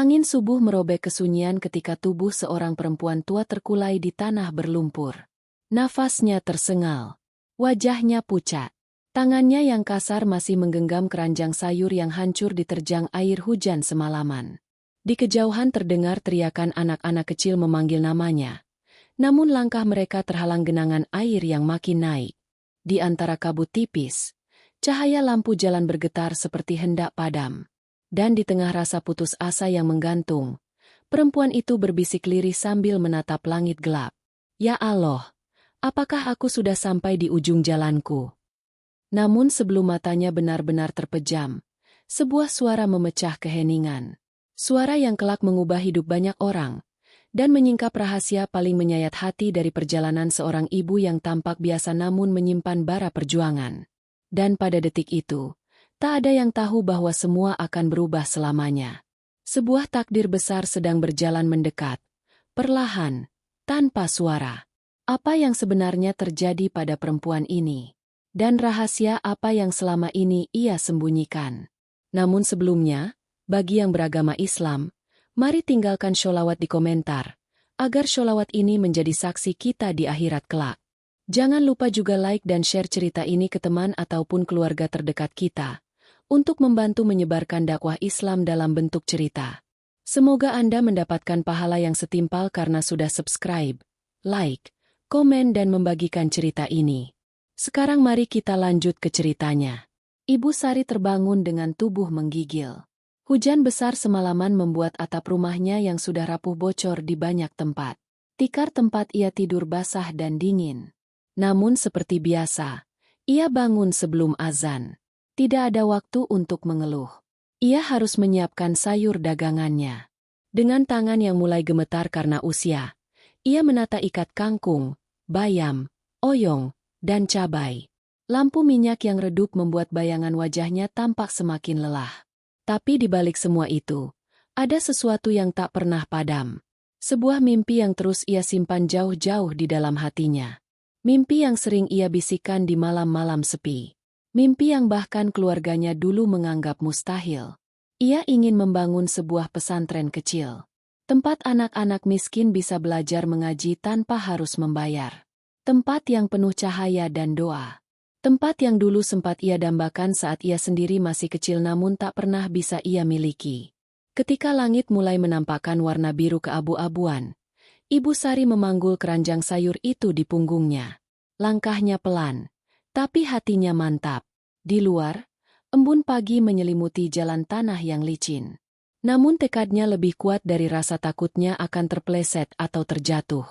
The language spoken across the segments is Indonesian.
Angin subuh merobek kesunyian ketika tubuh seorang perempuan tua terkulai di tanah berlumpur. Nafasnya tersengal. Wajahnya pucat. Tangannya yang kasar masih menggenggam keranjang sayur yang hancur diterjang air hujan semalaman. Di kejauhan terdengar teriakan anak-anak kecil memanggil namanya. Namun langkah mereka terhalang genangan air yang makin naik. Di antara kabut tipis, cahaya lampu jalan bergetar seperti hendak padam. Dan di tengah rasa putus asa yang menggantung, perempuan itu berbisik lirih sambil menatap langit gelap. Ya Allah, apakah aku sudah sampai di ujung jalanku? Namun sebelum matanya benar-benar terpejam, sebuah suara memecah keheningan. Suara yang kelak mengubah hidup banyak orang, dan menyingkap rahasia paling menyayat hati dari perjalanan seorang ibu yang tampak biasa namun menyimpan bara perjuangan. Dan pada detik itu, tak ada yang tahu bahwa semua akan berubah selamanya. Sebuah takdir besar sedang berjalan mendekat, perlahan, tanpa suara. Apa yang sebenarnya terjadi pada perempuan ini? Dan rahasia apa yang selama ini ia sembunyikan? Namun sebelumnya, bagi yang beragama Islam, mari tinggalkan sholawat di komentar, agar sholawat ini menjadi saksi kita di akhirat kelak. Jangan lupa juga like dan share cerita ini ke teman ataupun keluarga terdekat kita, untuk membantu menyebarkan dakwah Islam dalam bentuk cerita. Semoga Anda mendapatkan pahala yang setimpal karena sudah subscribe, like, komen dan membagikan cerita ini. Sekarang mari kita lanjut ke ceritanya. Ibu Sari terbangun dengan tubuh menggigil. Hujan besar semalaman membuat atap rumahnya yang sudah rapuh bocor di banyak tempat. Tikar tempat ia tidur basah dan dingin. Namun seperti biasa, ia bangun sebelum azan. Tidak ada waktu untuk mengeluh. Ia harus menyiapkan sayur dagangannya. Dengan tangan yang mulai gemetar karena usia, ia menata ikat kangkung, bayam, oyong, dan cabai. Lampu minyak yang redup membuat bayangan wajahnya tampak semakin lelah. Tapi di balik semua itu, ada sesuatu yang tak pernah padam. Sebuah mimpi yang terus ia simpan jauh-jauh di dalam hatinya. Mimpi yang sering ia bisikkan di malam-malam sepi. Mimpi yang bahkan keluarganya dulu menganggap mustahil. Ia ingin membangun sebuah pesantren kecil. Tempat anak-anak miskin bisa belajar mengaji tanpa harus membayar. Tempat yang penuh cahaya dan doa. Tempat yang dulu sempat ia dambakan saat ia sendiri masih kecil namun tak pernah bisa ia miliki. Ketika langit mulai menampakkan warna biru keabu-abuan, Ibu Sari memanggul keranjang sayur itu di punggungnya. Langkahnya pelan, tapi hatinya mantap. Di luar, embun pagi menyelimuti jalan tanah yang licin. Namun tekadnya lebih kuat dari rasa takutnya akan terpeleset atau terjatuh.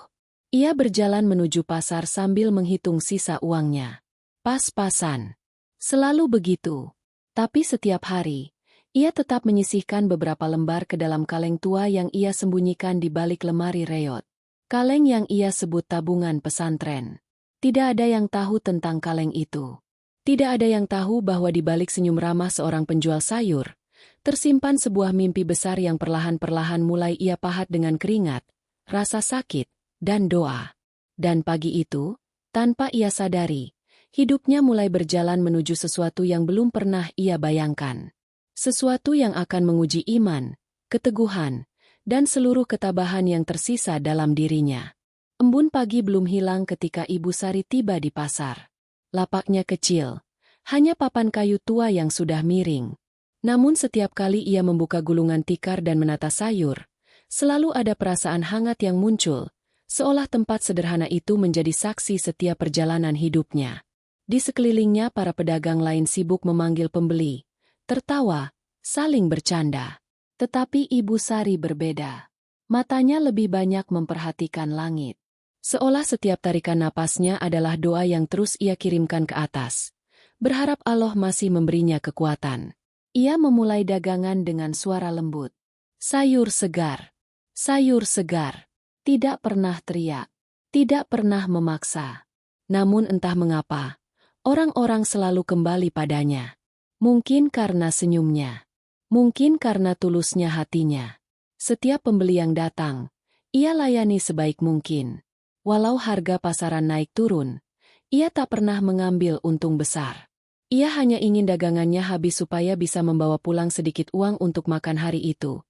Ia berjalan menuju pasar sambil menghitung sisa uangnya. Pas-pasan. Selalu begitu. Tapi setiap hari, ia tetap menyisihkan beberapa lembar ke dalam kaleng tua yang ia sembunyikan di balik lemari reot. Kaleng yang ia sebut tabungan pesantren. Tidak ada yang tahu tentang kaleng itu. Tidak ada yang tahu bahwa di balik senyum ramah seorang penjual sayur, tersimpan sebuah mimpi besar yang perlahan-perlahan mulai ia pahat dengan keringat, rasa sakit, dan doa. Dan pagi itu, tanpa ia sadari, hidupnya mulai berjalan menuju sesuatu yang belum pernah ia bayangkan. Sesuatu yang akan menguji iman, keteguhan, dan seluruh ketabahan yang tersisa dalam dirinya. Embun pagi belum hilang ketika Ibu Sari tiba di pasar. Lapaknya kecil, hanya papan kayu tua yang sudah miring. Namun setiap kali ia membuka gulungan tikar dan menata sayur, selalu ada perasaan hangat yang muncul, seolah tempat sederhana itu menjadi saksi setiap perjalanan hidupnya. Di sekelilingnya para pedagang lain sibuk memanggil pembeli, tertawa, saling bercanda. Tetapi Ibu Sari berbeda. Matanya lebih banyak memperhatikan langit. Seolah setiap tarikan napasnya adalah doa yang terus ia kirimkan ke atas. Berharap Allah masih memberinya kekuatan. Ia memulai dagangan dengan suara lembut. Sayur segar. Sayur segar. Tidak pernah teriak. Tidak pernah memaksa. Namun entah mengapa, orang-orang selalu kembali padanya. Mungkin karena senyumnya. Mungkin karena tulusnya hatinya. Setiap pembeli yang datang, ia layani sebaik mungkin. Walau harga pasaran naik turun, ia tak pernah mengambil untung besar. Ia hanya ingin dagangannya habis supaya bisa membawa pulang sedikit uang untuk makan hari itu.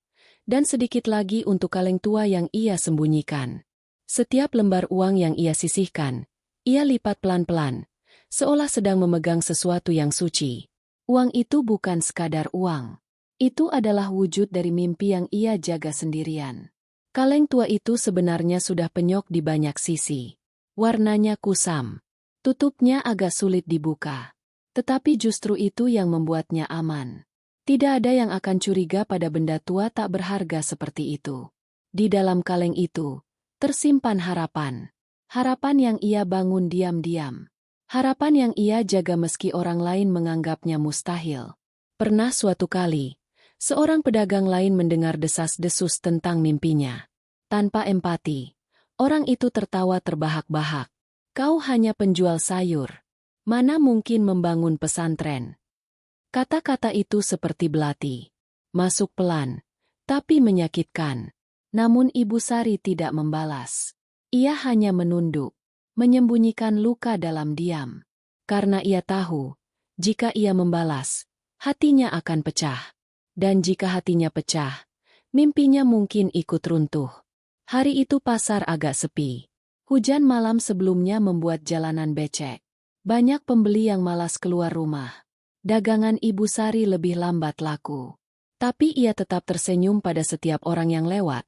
dan sedikit lagi untuk kaleng tua yang ia sembunyikan. Setiap lembar uang yang ia sisihkan, ia lipat pelan-pelan, seolah sedang memegang sesuatu yang suci. Uang itu bukan sekadar uang. Itu adalah wujud dari mimpi yang ia jaga sendirian. Kaleng tua itu sebenarnya sudah penyok di banyak sisi. Warnanya kusam. Tutupnya agak sulit dibuka. Tetapi justru itu yang membuatnya aman. Tidak ada yang akan curiga pada benda tua tak berharga seperti itu. Di dalam kaleng itu, tersimpan harapan. Harapan yang ia bangun diam-diam. Harapan yang ia jaga meski orang lain menganggapnya mustahil. Pernah suatu kali, seorang pedagang lain mendengar desas-desus tentang mimpinya. Tanpa empati, orang itu tertawa terbahak-bahak. Kau hanya penjual sayur. Mana mungkin membangun pesantren? Kata-kata itu seperti belati. Masuk pelan, tapi menyakitkan. Namun Ibu Sari tidak membalas. Ia hanya menunduk, menyembunyikan luka dalam diam. Karena ia tahu, jika ia membalas, hatinya akan pecah. Dan jika hatinya pecah, mimpinya mungkin ikut runtuh. Hari itu pasar agak sepi. Hujan malam sebelumnya membuat jalanan becek. Banyak pembeli yang malas keluar rumah. Dagangan Ibu Sari lebih lambat laku. Tapi ia tetap tersenyum pada setiap orang yang lewat,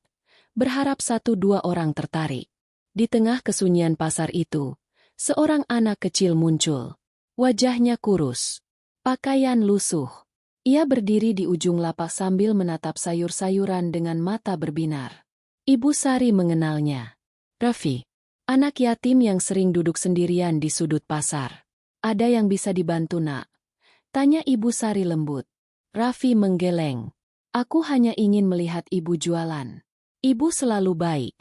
berharap 1-2 orang tertarik. Di tengah kesunyian pasar itu, seorang anak kecil muncul. Wajahnya kurus, pakaian lusuh. Ia berdiri di ujung lapak sambil menatap sayur-sayuran dengan mata berbinar. Ibu Sari mengenalnya. Raffi, anak yatim yang sering duduk sendirian di sudut pasar. Ada yang bisa dibantu, Nak? Tanya Ibu Sari lembut. Raffi menggeleng. Aku hanya ingin melihat ibu jualan. Ibu selalu baik.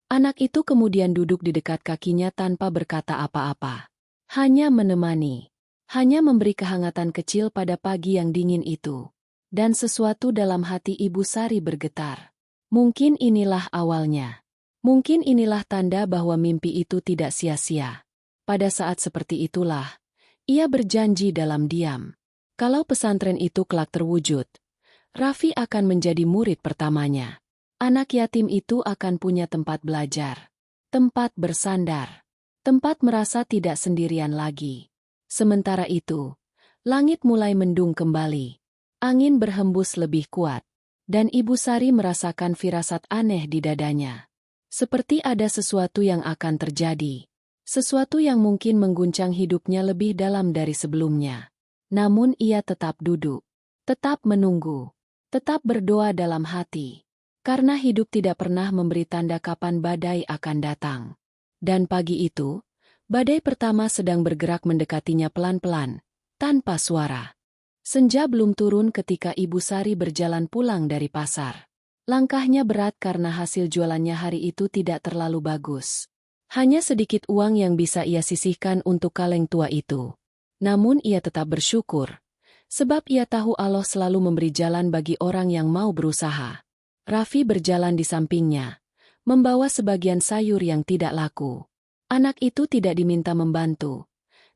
Anak itu kemudian duduk di dekat kakinya tanpa berkata apa-apa. Hanya menemani. Hanya memberi kehangatan kecil pada pagi yang dingin itu. Dan sesuatu dalam hati Ibu Sari bergetar. Mungkin inilah awalnya. Mungkin inilah tanda bahwa mimpi itu tidak sia-sia. Pada saat seperti itulah, ia berjanji dalam diam. Kalau pesantren itu kelak terwujud, Raffi akan menjadi murid pertamanya. Anak yatim itu akan punya tempat belajar, tempat bersandar, tempat merasa tidak sendirian lagi. Sementara itu, langit mulai mendung kembali. Angin berhembus lebih kuat. Dan Ibu Sari merasakan firasat aneh di dadanya. Seperti ada sesuatu yang akan terjadi. Sesuatu yang mungkin mengguncang hidupnya lebih dalam dari sebelumnya. Namun ia tetap duduk. Tetap menunggu. Tetap berdoa dalam hati. Karena hidup tidak pernah memberi tanda kapan badai akan datang. Dan pagi itu, badai pertama sedang bergerak mendekatinya pelan-pelan, tanpa suara. Senja belum turun ketika Ibu Sari berjalan pulang dari pasar. Langkahnya berat karena hasil jualannya hari itu tidak terlalu bagus. Hanya sedikit uang yang bisa ia sisihkan untuk kaleng tua itu. Namun ia tetap bersyukur. Sebab ia tahu Allah selalu memberi jalan bagi orang yang mau berusaha. Raffi berjalan di sampingnya, membawa sebagian sayur yang tidak laku. Anak itu tidak diminta membantu.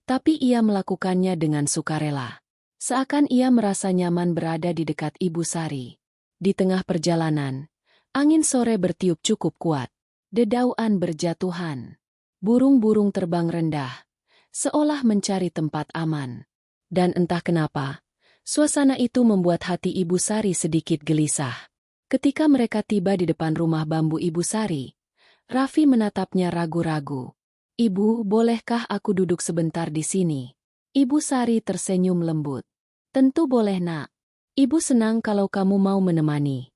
Tapi ia melakukannya dengan sukarela. Seakan ia merasa nyaman berada di dekat Ibu Sari. Di tengah perjalanan, angin sore bertiup cukup kuat. Dedauan berjatuhan. Burung-burung terbang rendah, seolah mencari tempat aman. Dan entah kenapa, suasana itu membuat hati Ibu Sari sedikit gelisah. Ketika mereka tiba di depan rumah bambu Ibu Sari, Raffi menatapnya ragu-ragu. Ibu, bolehkah aku duduk sebentar di sini? Ibu Sari tersenyum lembut. Tentu boleh, Nak. Ibu senang kalau kamu mau menemani.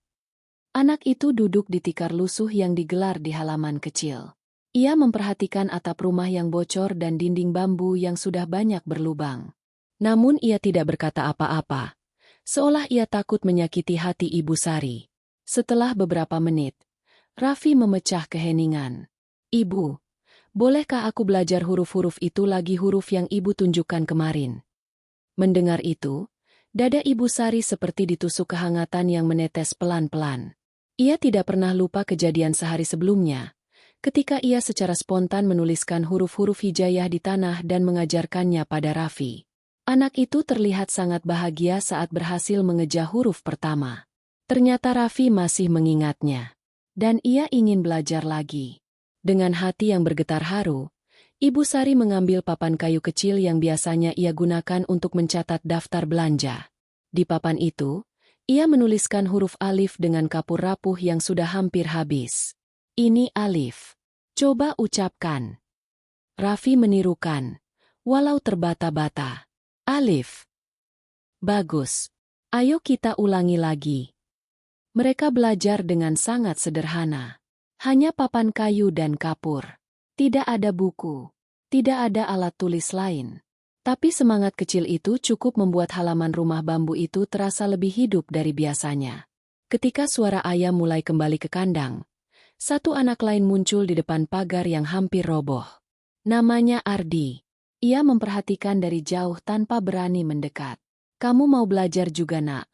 Anak itu duduk di tikar lusuh yang digelar di halaman kecil. Ia memperhatikan atap rumah yang bocor dan dinding bambu yang sudah banyak berlubang. Namun ia tidak berkata apa-apa, seolah ia takut menyakiti hati Ibu Sari. Setelah beberapa menit, Raffi memecah keheningan. Ibu, bolehkah aku belajar huruf-huruf itu lagi, huruf yang Ibu tunjukkan kemarin? Mendengar itu, dada Ibu Sari seperti ditusuk kehangatan yang menetes pelan-pelan. Ia tidak pernah lupa kejadian sehari sebelumnya, ketika ia secara spontan menuliskan huruf-huruf hijaiyah di tanah dan mengajarkannya pada Raffi. Anak itu terlihat sangat bahagia saat berhasil mengeja huruf pertama. Ternyata Raffi masih mengingatnya. Dan ia ingin belajar lagi. Dengan hati yang bergetar haru, Ibu Sari mengambil papan kayu kecil yang biasanya ia gunakan untuk mencatat daftar belanja. Di papan itu, ia menuliskan huruf alif dengan kapur rapuh yang sudah hampir habis. Ini alif. Coba ucapkan. Raffi menirukan, walau terbata-bata. Alif. Bagus. Ayo kita ulangi lagi. Mereka belajar dengan sangat sederhana. Hanya papan kayu dan kapur. Tidak ada buku. Tidak ada alat tulis lain. Tapi semangat kecil itu cukup membuat halaman rumah bambu itu terasa lebih hidup dari biasanya. Ketika suara ayam mulai kembali ke kandang, satu anak lain muncul di depan pagar yang hampir roboh. Namanya Ardi. Ia memperhatikan dari jauh tanpa berani mendekat. "Kamu mau belajar juga, Nak?"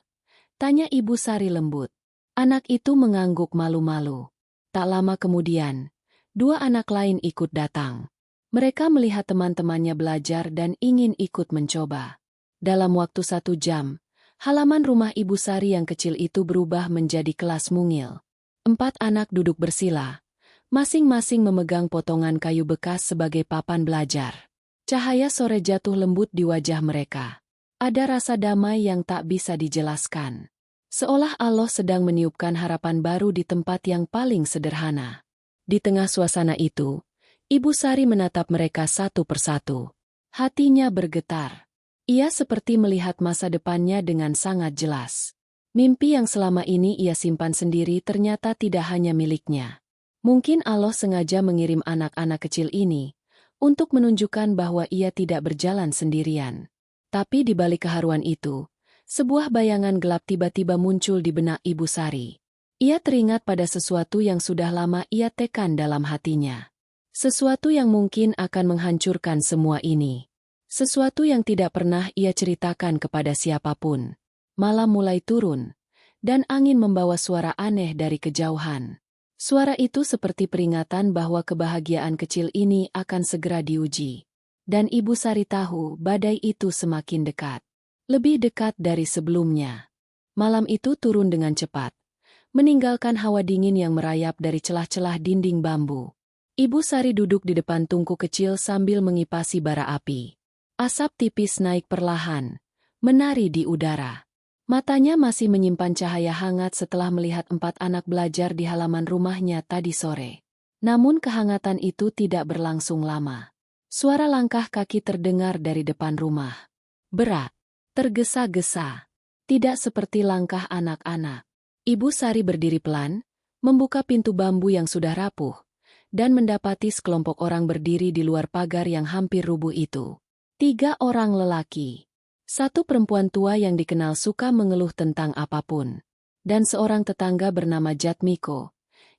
tanya Ibu Sari lembut. Anak itu mengangguk malu-malu. Tak lama kemudian, dua anak lain ikut datang. Mereka melihat teman-temannya belajar dan ingin ikut mencoba. Dalam waktu 1 jam, halaman rumah Ibu Sari yang kecil itu berubah menjadi kelas mungil. 4 anak duduk bersila, masing-masing memegang potongan kayu bekas sebagai papan belajar. Cahaya sore jatuh lembut di wajah mereka. Ada rasa damai yang tak bisa dijelaskan. Seolah Allah sedang meniupkan harapan baru di tempat yang paling sederhana. Di tengah suasana itu, Ibu Sari menatap mereka satu persatu. Hatinya bergetar. Ia seperti melihat masa depannya dengan sangat jelas. Mimpi yang selama ini ia simpan sendiri ternyata tidak hanya miliknya. Mungkin Allah sengaja mengirim anak-anak kecil ini untuk menunjukkan bahwa ia tidak berjalan sendirian. Tapi di balik keharuan itu, sebuah bayangan gelap tiba-tiba muncul di benak Ibu Sari. Ia teringat pada sesuatu yang sudah lama ia tekan dalam hatinya. Sesuatu yang mungkin akan menghancurkan semua ini. Sesuatu yang tidak pernah ia ceritakan kepada siapapun. Malam mulai turun, dan angin membawa suara aneh dari kejauhan. Suara itu seperti peringatan bahwa kebahagiaan kecil ini akan segera diuji. Dan Ibu Sari tahu badai itu semakin dekat. Lebih dekat dari sebelumnya. Malam itu turun dengan cepat, meninggalkan hawa dingin yang merayap dari celah-celah dinding bambu. Ibu Sari duduk di depan tungku kecil sambil mengipasi bara api. Asap tipis naik perlahan, menari di udara. Matanya masih menyimpan cahaya hangat setelah melihat 4 anak belajar di halaman rumahnya tadi sore. Namun kehangatan itu tidak berlangsung lama. Suara langkah kaki terdengar dari depan rumah. Berat, tergesa-gesa. Tidak seperti langkah anak-anak. Ibu Sari berdiri pelan, membuka pintu bambu yang sudah rapuh, dan mendapati sekelompok orang berdiri di luar pagar yang hampir rubuh itu. 3 orang lelaki. 1 perempuan tua yang dikenal suka mengeluh tentang apapun. Dan seorang tetangga bernama Jatmiko,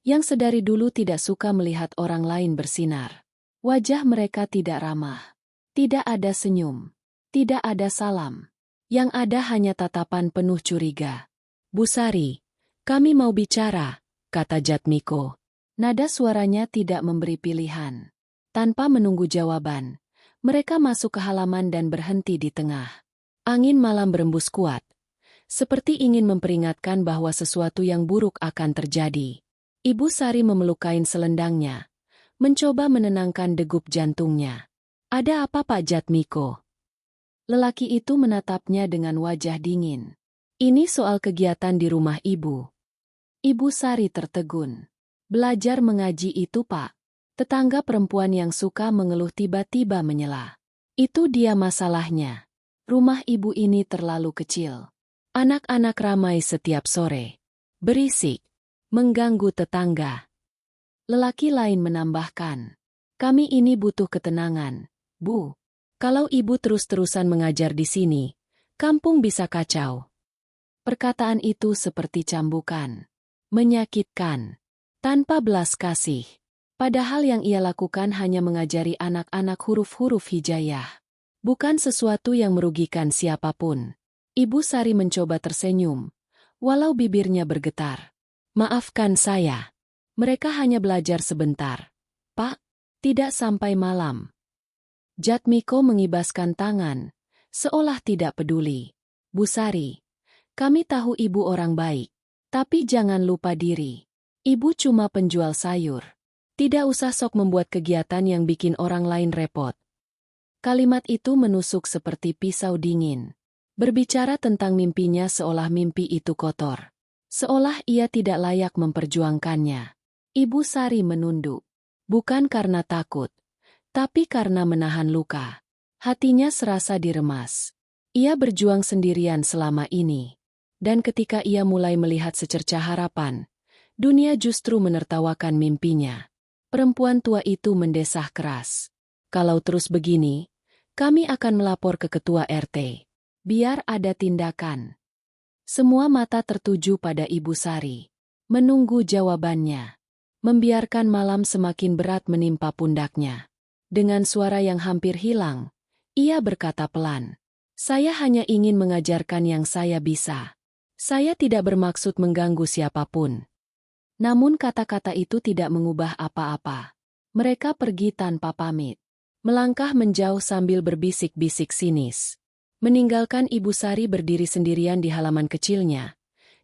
yang sedari dulu tidak suka melihat orang lain bersinar. Wajah mereka tidak ramah. Tidak ada senyum. Tidak ada salam. Yang ada hanya tatapan penuh curiga. "Bu Sari, kami mau bicara," kata Jatmiko. Nada suaranya tidak memberi pilihan. Tanpa menunggu jawaban, mereka masuk ke halaman dan berhenti di tengah. Angin malam berembus kuat, seperti ingin memperingatkan bahwa sesuatu yang buruk akan terjadi. Ibu Sari memeluk kain selendangnya, mencoba menenangkan degup jantungnya. "Ada apa, Pak Jatmiko?" Lelaki itu menatapnya dengan wajah dingin. "Ini soal kegiatan di rumah Ibu." Ibu Sari tertegun. "Belajar mengaji itu, Pak." Tetangga perempuan yang suka mengeluh tiba-tiba menyela. "Itu dia masalahnya. Rumah Ibu ini terlalu kecil. Anak-anak ramai setiap sore. Berisik. Mengganggu tetangga." Lelaki lain menambahkan, "Kami ini butuh ketenangan, Bu. Kalau Ibu terus-terusan mengajar di sini, kampung bisa kacau." Perkataan itu seperti cambukan. Menyakitkan. Tanpa belas kasih. Padahal yang ia lakukan hanya mengajari anak-anak huruf-huruf hijayah. Bukan sesuatu yang merugikan siapapun. Ibu Sari mencoba tersenyum, walau bibirnya bergetar. "Maafkan saya. Mereka hanya belajar sebentar. Pak, tidak sampai malam." Jatmiko mengibaskan tangan, seolah tidak peduli. "Bu Sari, kami tahu Ibu orang baik. Tapi jangan lupa diri. Ibu cuma penjual sayur. Tidak usah sok membuat kegiatan yang bikin orang lain repot. Kalimat itu menusuk seperti pisau dingin. Berbicara tentang mimpinya seolah mimpi itu kotor. Seolah ia tidak layak memperjuangkannya. Ibu Sari menunduk. Bukan karena takut, tapi karena menahan luka. Hatinya serasa diremas. Ia berjuang sendirian selama ini. Dan ketika ia mulai melihat secercah harapan, dunia justru menertawakan mimpinya. Perempuan tua itu mendesah keras. Kalau terus begini, kami akan melapor ke ketua RT. Biar ada tindakan. Semua mata tertuju pada Ibu Sari. Menunggu jawabannya. Membiarkan malam semakin berat menimpa pundaknya. Dengan suara yang hampir hilang, ia berkata pelan. Saya hanya ingin mengajarkan yang saya bisa. Saya tidak bermaksud mengganggu siapapun. Namun kata-kata itu tidak mengubah apa-apa. Mereka pergi tanpa pamit. Melangkah menjauh sambil berbisik-bisik sinis. Meninggalkan Ibu Sari berdiri sendirian di halaman kecilnya.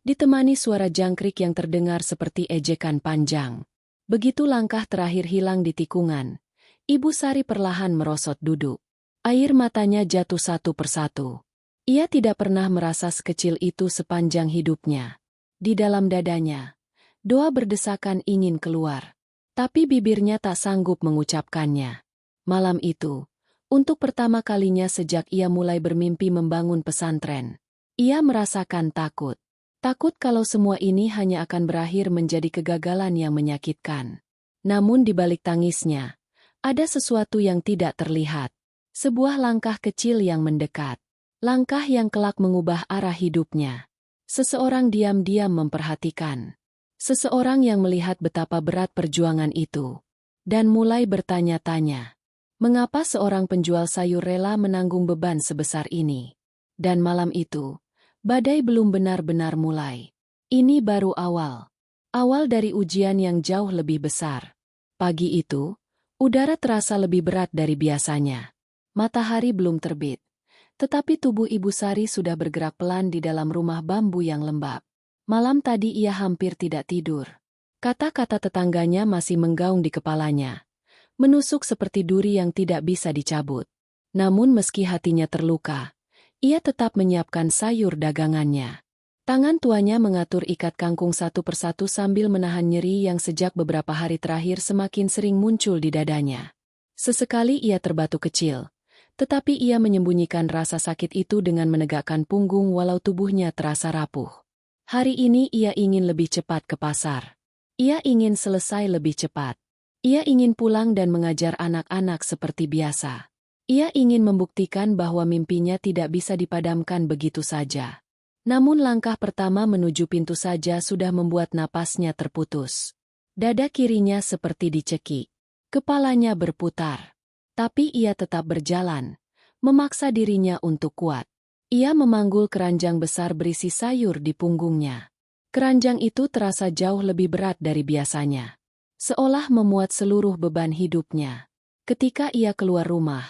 Ditemani suara jangkrik yang terdengar seperti ejekan panjang. Begitu langkah terakhir hilang di tikungan, Ibu Sari perlahan merosot duduk. Air matanya jatuh satu persatu. Ia tidak pernah merasa sekecil itu sepanjang hidupnya. Di dalam dadanya, doa berdesakan ingin keluar. Tapi bibirnya tak sanggup mengucapkannya. Malam itu, untuk pertama kalinya sejak ia mulai bermimpi membangun pesantren, ia merasakan takut. Takut kalau semua ini hanya akan berakhir menjadi kegagalan yang menyakitkan. Namun di balik tangisnya, ada sesuatu yang tidak terlihat. Sebuah langkah kecil yang mendekat. Langkah yang kelak mengubah arah hidupnya. Seseorang diam-diam memperhatikan. Seseorang yang melihat betapa berat perjuangan itu. Dan mulai bertanya-tanya. Mengapa seorang penjual sayur rela menanggung beban sebesar ini? Dan malam itu, badai belum benar-benar mulai. Ini baru awal. Awal dari ujian yang jauh lebih besar. Pagi itu, udara terasa lebih berat dari biasanya. Matahari belum terbit. Tetapi tubuh Ibu Sari sudah bergerak pelan di dalam rumah bambu yang lembab. Malam tadi ia hampir tidak tidur. Kata-kata tetangganya masih menggaung di kepalanya. Menusuk seperti duri yang tidak bisa dicabut. Namun meski hatinya terluka, ia tetap menyiapkan sayur dagangannya. Tangan tuanya mengatur ikat kangkung satu persatu sambil menahan nyeri yang sejak beberapa hari terakhir semakin sering muncul di dadanya. Sesekali ia terbatuk kecil. Tetapi ia menyembunyikan rasa sakit itu dengan menegakkan punggung walau tubuhnya terasa rapuh. Hari ini ia ingin lebih cepat ke pasar. Ia ingin selesai lebih cepat. Ia ingin pulang dan mengajar anak-anak seperti biasa. Ia ingin membuktikan bahwa mimpinya tidak bisa dipadamkan begitu saja. Namun langkah pertama menuju pintu saja sudah membuat napasnya terputus. Dada kirinya seperti dicekik. Kepalanya berputar. Tapi ia tetap berjalan, memaksa dirinya untuk kuat. Ia memanggul keranjang besar berisi sayur di punggungnya. Keranjang itu terasa jauh lebih berat dari biasanya. Seolah memuat seluruh beban hidupnya. Ketika ia keluar rumah,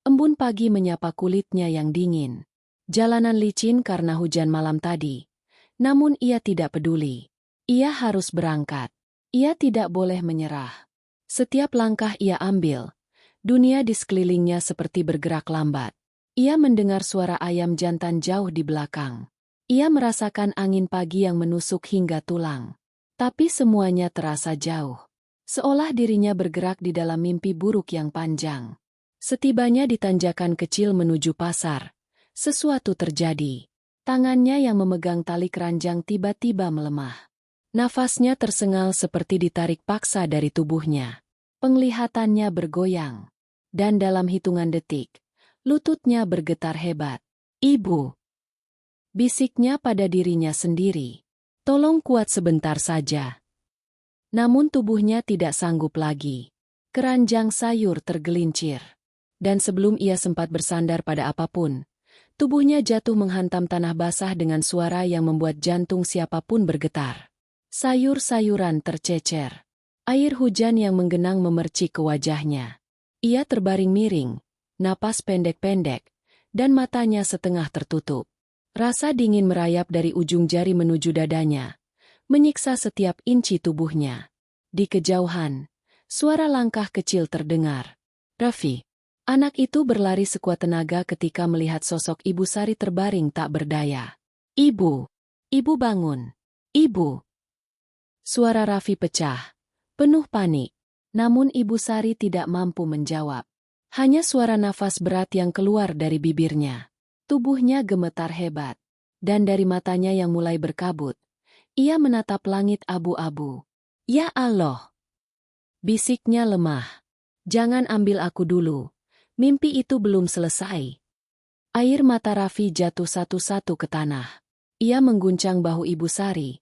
embun pagi menyapa kulitnya yang dingin. Jalanan licin karena hujan malam tadi. Namun ia tidak peduli. Ia harus berangkat. Ia tidak boleh menyerah. Setiap langkah ia ambil, dunia di sekelilingnya seperti bergerak lambat. Ia mendengar suara ayam jantan jauh di belakang. Ia merasakan angin pagi yang menusuk hingga tulang. Tapi semuanya terasa jauh. Seolah dirinya bergerak di dalam mimpi buruk yang panjang. Setibanya di tanjakan kecil menuju pasar, sesuatu terjadi. Tangannya yang memegang tali keranjang tiba-tiba melemah. Nafasnya tersengal seperti ditarik paksa dari tubuhnya. Penglihatannya bergoyang. Dan dalam hitungan detik, lututnya bergetar hebat. "Ibu!" bisiknya pada dirinya sendiri. "Tolong kuat sebentar saja." Namun tubuhnya tidak sanggup lagi. Keranjang sayur tergelincir. Dan sebelum ia sempat bersandar pada apapun, tubuhnya jatuh menghantam tanah basah dengan suara yang membuat jantung siapapun bergetar. Sayur-sayuran tercecer. Air hujan yang menggenang memercik ke wajahnya. Ia terbaring miring, napas pendek-pendek, dan matanya setengah tertutup. Rasa dingin merayap dari ujung jari menuju dadanya, menyiksa setiap inci tubuhnya. Di kejauhan, suara langkah kecil terdengar. Raffi. Anak itu berlari sekuat tenaga ketika melihat sosok Ibu Sari terbaring tak berdaya. Ibu! Ibu bangun! Ibu! Suara Raffi pecah, penuh panik. Namun Ibu Sari tidak mampu menjawab. Hanya suara nafas berat yang keluar dari bibirnya. Tubuhnya gemetar hebat. Dan dari matanya yang mulai berkabut, ia menatap langit abu-abu. Ya Allah! Bisiknya lemah. Jangan ambil aku dulu. Mimpi itu belum selesai. Air mata Raffi jatuh satu-satu ke tanah. Ia mengguncang bahu Ibu Sari,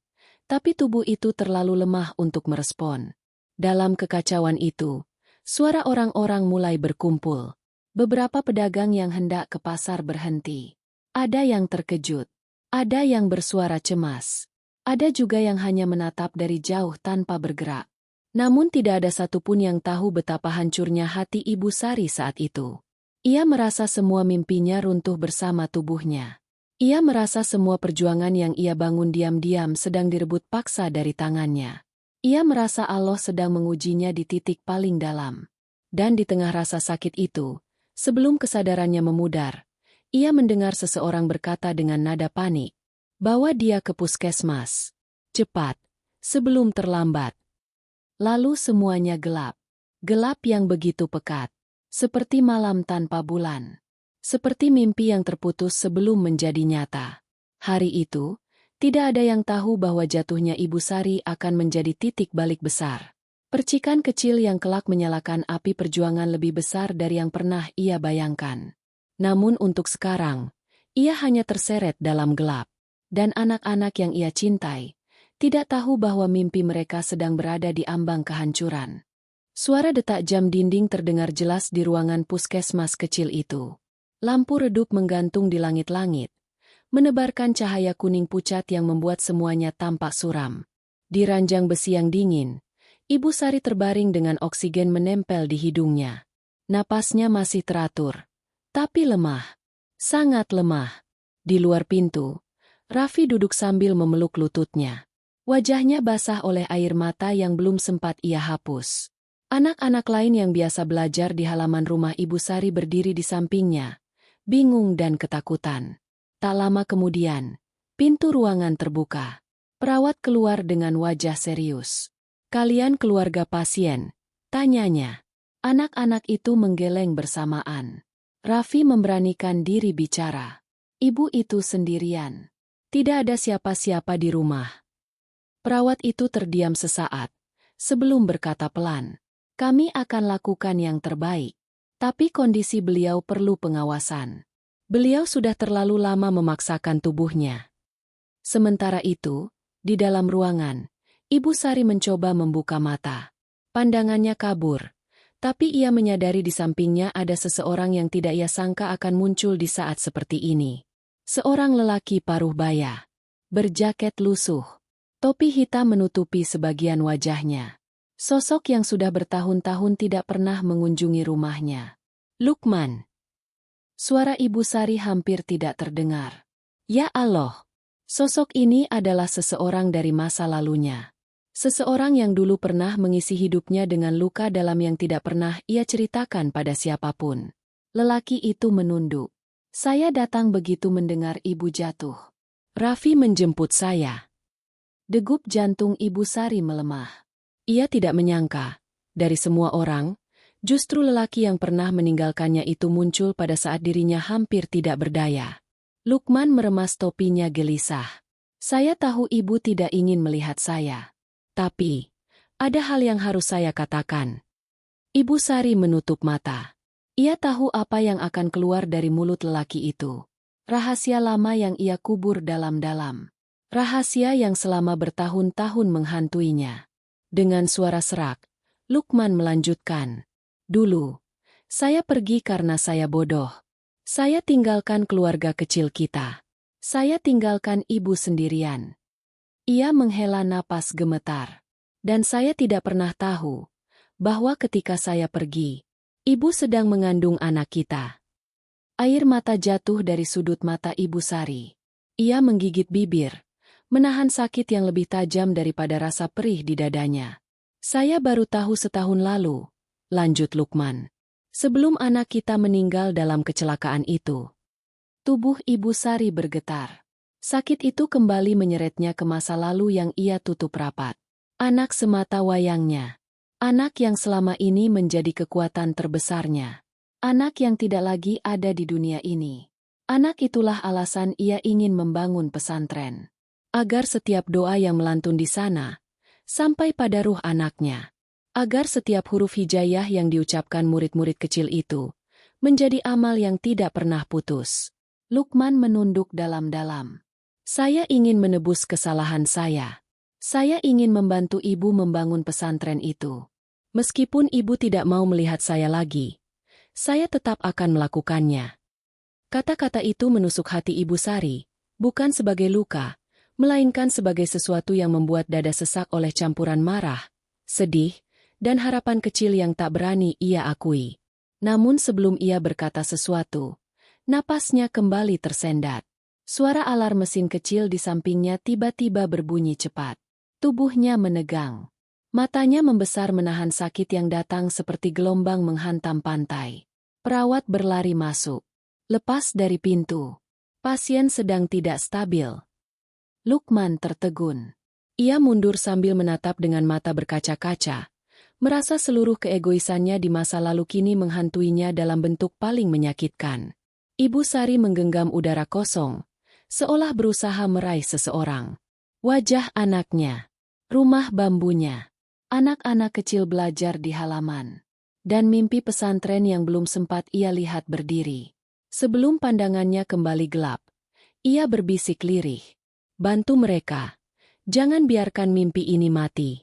tapi tubuh itu terlalu lemah untuk merespon. Dalam kekacauan itu, suara orang-orang mulai berkumpul. Beberapa pedagang yang hendak ke pasar berhenti. Ada yang terkejut. Ada yang bersuara cemas. Ada juga yang hanya menatap dari jauh tanpa bergerak. Namun tidak ada satupun yang tahu betapa hancurnya hati Ibu Sari saat itu. Ia merasa semua mimpinya runtuh bersama tubuhnya. Ia merasa semua perjuangan yang ia bangun diam-diam sedang direbut paksa dari tangannya. Ia merasa Allah sedang mengujinya di titik paling dalam. Dan di tengah rasa sakit itu, sebelum kesadarannya memudar, ia mendengar seseorang berkata dengan nada panik, "Bawa dia ke puskesmas. Cepat, sebelum terlambat." Lalu semuanya gelap. Gelap yang begitu pekat. Seperti malam tanpa bulan. Seperti mimpi yang terputus sebelum menjadi nyata. Hari itu, tidak ada yang tahu bahwa jatuhnya Ibu Sari akan menjadi titik balik besar. Percikan kecil yang kelak menyalakan api perjuangan lebih besar dari yang pernah ia bayangkan. Namun untuk sekarang, ia hanya terseret dalam gelap. Dan anak-anak yang ia cintai, tidak tahu bahwa mimpi mereka sedang berada di ambang kehancuran. Suara detak jam dinding terdengar jelas di ruangan puskesmas kecil itu. Lampu redup menggantung di langit-langit, menebarkan cahaya kuning pucat yang membuat semuanya tampak suram. Di ranjang besi yang dingin, Ibu Sari terbaring dengan oksigen menempel di hidungnya. Napasnya masih teratur, tapi lemah. Sangat lemah. Di luar pintu, Raffi duduk sambil memeluk lututnya. Wajahnya basah oleh air mata yang belum sempat ia hapus. Anak-anak lain yang biasa belajar di halaman rumah Ibu Sari berdiri di sampingnya, bingung dan ketakutan. Tak lama kemudian, pintu ruangan terbuka. Perawat keluar dengan wajah serius. "Kalian keluarga pasien?" tanyanya. Anak-anak itu menggeleng bersamaan. Raffi memberanikan diri bicara. Ibu itu sendirian. Tidak ada siapa-siapa di rumah. Perawat itu terdiam sesaat, sebelum berkata pelan, "Kami akan lakukan yang terbaik. Tapi kondisi beliau perlu pengawasan. Beliau sudah terlalu lama memaksakan tubuhnya." Sementara itu, di dalam ruangan, Ibu Sari mencoba membuka mata. Pandangannya kabur, tapi ia menyadari di sampingnya ada seseorang yang tidak ia sangka akan muncul di saat seperti ini. Seorang lelaki paruh baya, berjaket lusuh, topi hitam menutupi sebagian wajahnya. Sosok yang sudah bertahun-tahun tidak pernah mengunjungi rumahnya. "Lukman." Suara Ibu Sari hampir tidak terdengar. Ya Allah! Sosok ini adalah seseorang dari masa lalunya. Seseorang yang dulu pernah mengisi hidupnya dengan luka dalam yang tidak pernah ia ceritakan pada siapapun. Lelaki itu menunduk. "Saya datang begitu mendengar Ibu jatuh. Raffi menjemput saya." Degup jantung Ibu Sari melemah. Ia tidak menyangka, dari semua orang, justru lelaki yang pernah meninggalkannya itu muncul pada saat dirinya hampir tidak berdaya. Lukman meremas topinya gelisah. "Saya tahu Ibu tidak ingin melihat saya. Tapi, ada hal yang harus saya katakan." Ibu Sari menutup mata. Ia tahu apa yang akan keluar dari mulut lelaki itu. Rahasia lama yang ia kubur dalam-dalam. Rahasia yang selama bertahun-tahun menghantuinya. Dengan suara serak, Lukman melanjutkan. "Dulu, saya pergi karena saya bodoh. Saya tinggalkan keluarga kecil kita. Saya tinggalkan Ibu sendirian." Ia menghela napas gemetar. "Dan saya tidak pernah tahu bahwa ketika saya pergi, Ibu sedang mengandung anak kita." Air mata jatuh dari sudut mata Ibu Sari. Ia menggigit bibir, menahan sakit yang lebih tajam daripada rasa perih di dadanya. Saya baru tahu setahun lalu, lanjut Lukman. Sebelum anak kita meninggal dalam kecelakaan itu. Tubuh Ibu Sari bergetar. Sakit itu kembali menyeretnya ke masa lalu yang ia tutup rapat. Anak semata wayangnya. Anak yang selama ini menjadi kekuatan terbesarnya. Anak yang tidak lagi ada di dunia ini. Anak itulah alasan ia ingin membangun pesantren. Agar setiap doa yang melantun di sana, sampai pada ruh anaknya. Agar setiap huruf hijayah yang diucapkan murid-murid kecil itu, menjadi amal yang tidak pernah putus. Lukman menunduk dalam-dalam. Saya ingin menebus kesalahan saya. Saya ingin membantu ibu membangun pesantren itu. Meskipun ibu tidak mau melihat saya lagi, saya tetap akan melakukannya. Kata-kata itu menusuk hati Ibu Sari, bukan sebagai luka, melainkan sebagai sesuatu yang membuat dada sesak oleh campuran marah, sedih, dan harapan kecil yang tak berani ia akui. Namun sebelum ia berkata sesuatu, napasnya kembali tersendat. Suara alarm mesin kecil di sampingnya tiba-tiba berbunyi cepat. Tubuhnya menegang. Matanya membesar menahan sakit yang datang seperti gelombang menghantam pantai. Perawat berlari masuk. Lepas dari pintu. Pasien sedang tidak stabil. Lukman tertegun. Ia mundur sambil menatap dengan mata berkaca-kaca. Merasa seluruh keegoisannya di masa lalu kini menghantuinya dalam bentuk paling menyakitkan. Ibu Sari menggenggam udara kosong, seolah berusaha meraih seseorang. Wajah anaknya, rumah bambunya, anak-anak kecil belajar di halaman, dan mimpi pesantren yang belum sempat ia lihat berdiri. Sebelum pandangannya kembali gelap, ia berbisik lirih. Bantu mereka, jangan biarkan mimpi ini mati.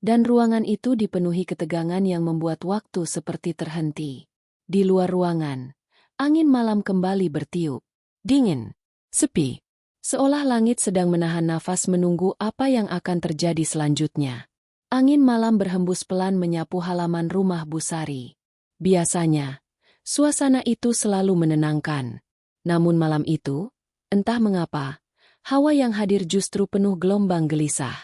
Dan ruangan itu dipenuhi ketegangan yang membuat waktu seperti terhenti. Di luar ruangan, angin malam kembali bertiup. Dingin, sepi. Seolah langit sedang menahan nafas menunggu apa yang akan terjadi selanjutnya. Angin malam berhembus pelan menyapu halaman rumah Bu Sari. Biasanya, suasana itu selalu menenangkan. Namun malam itu, entah mengapa, hawa yang hadir justru penuh gelombang gelisah.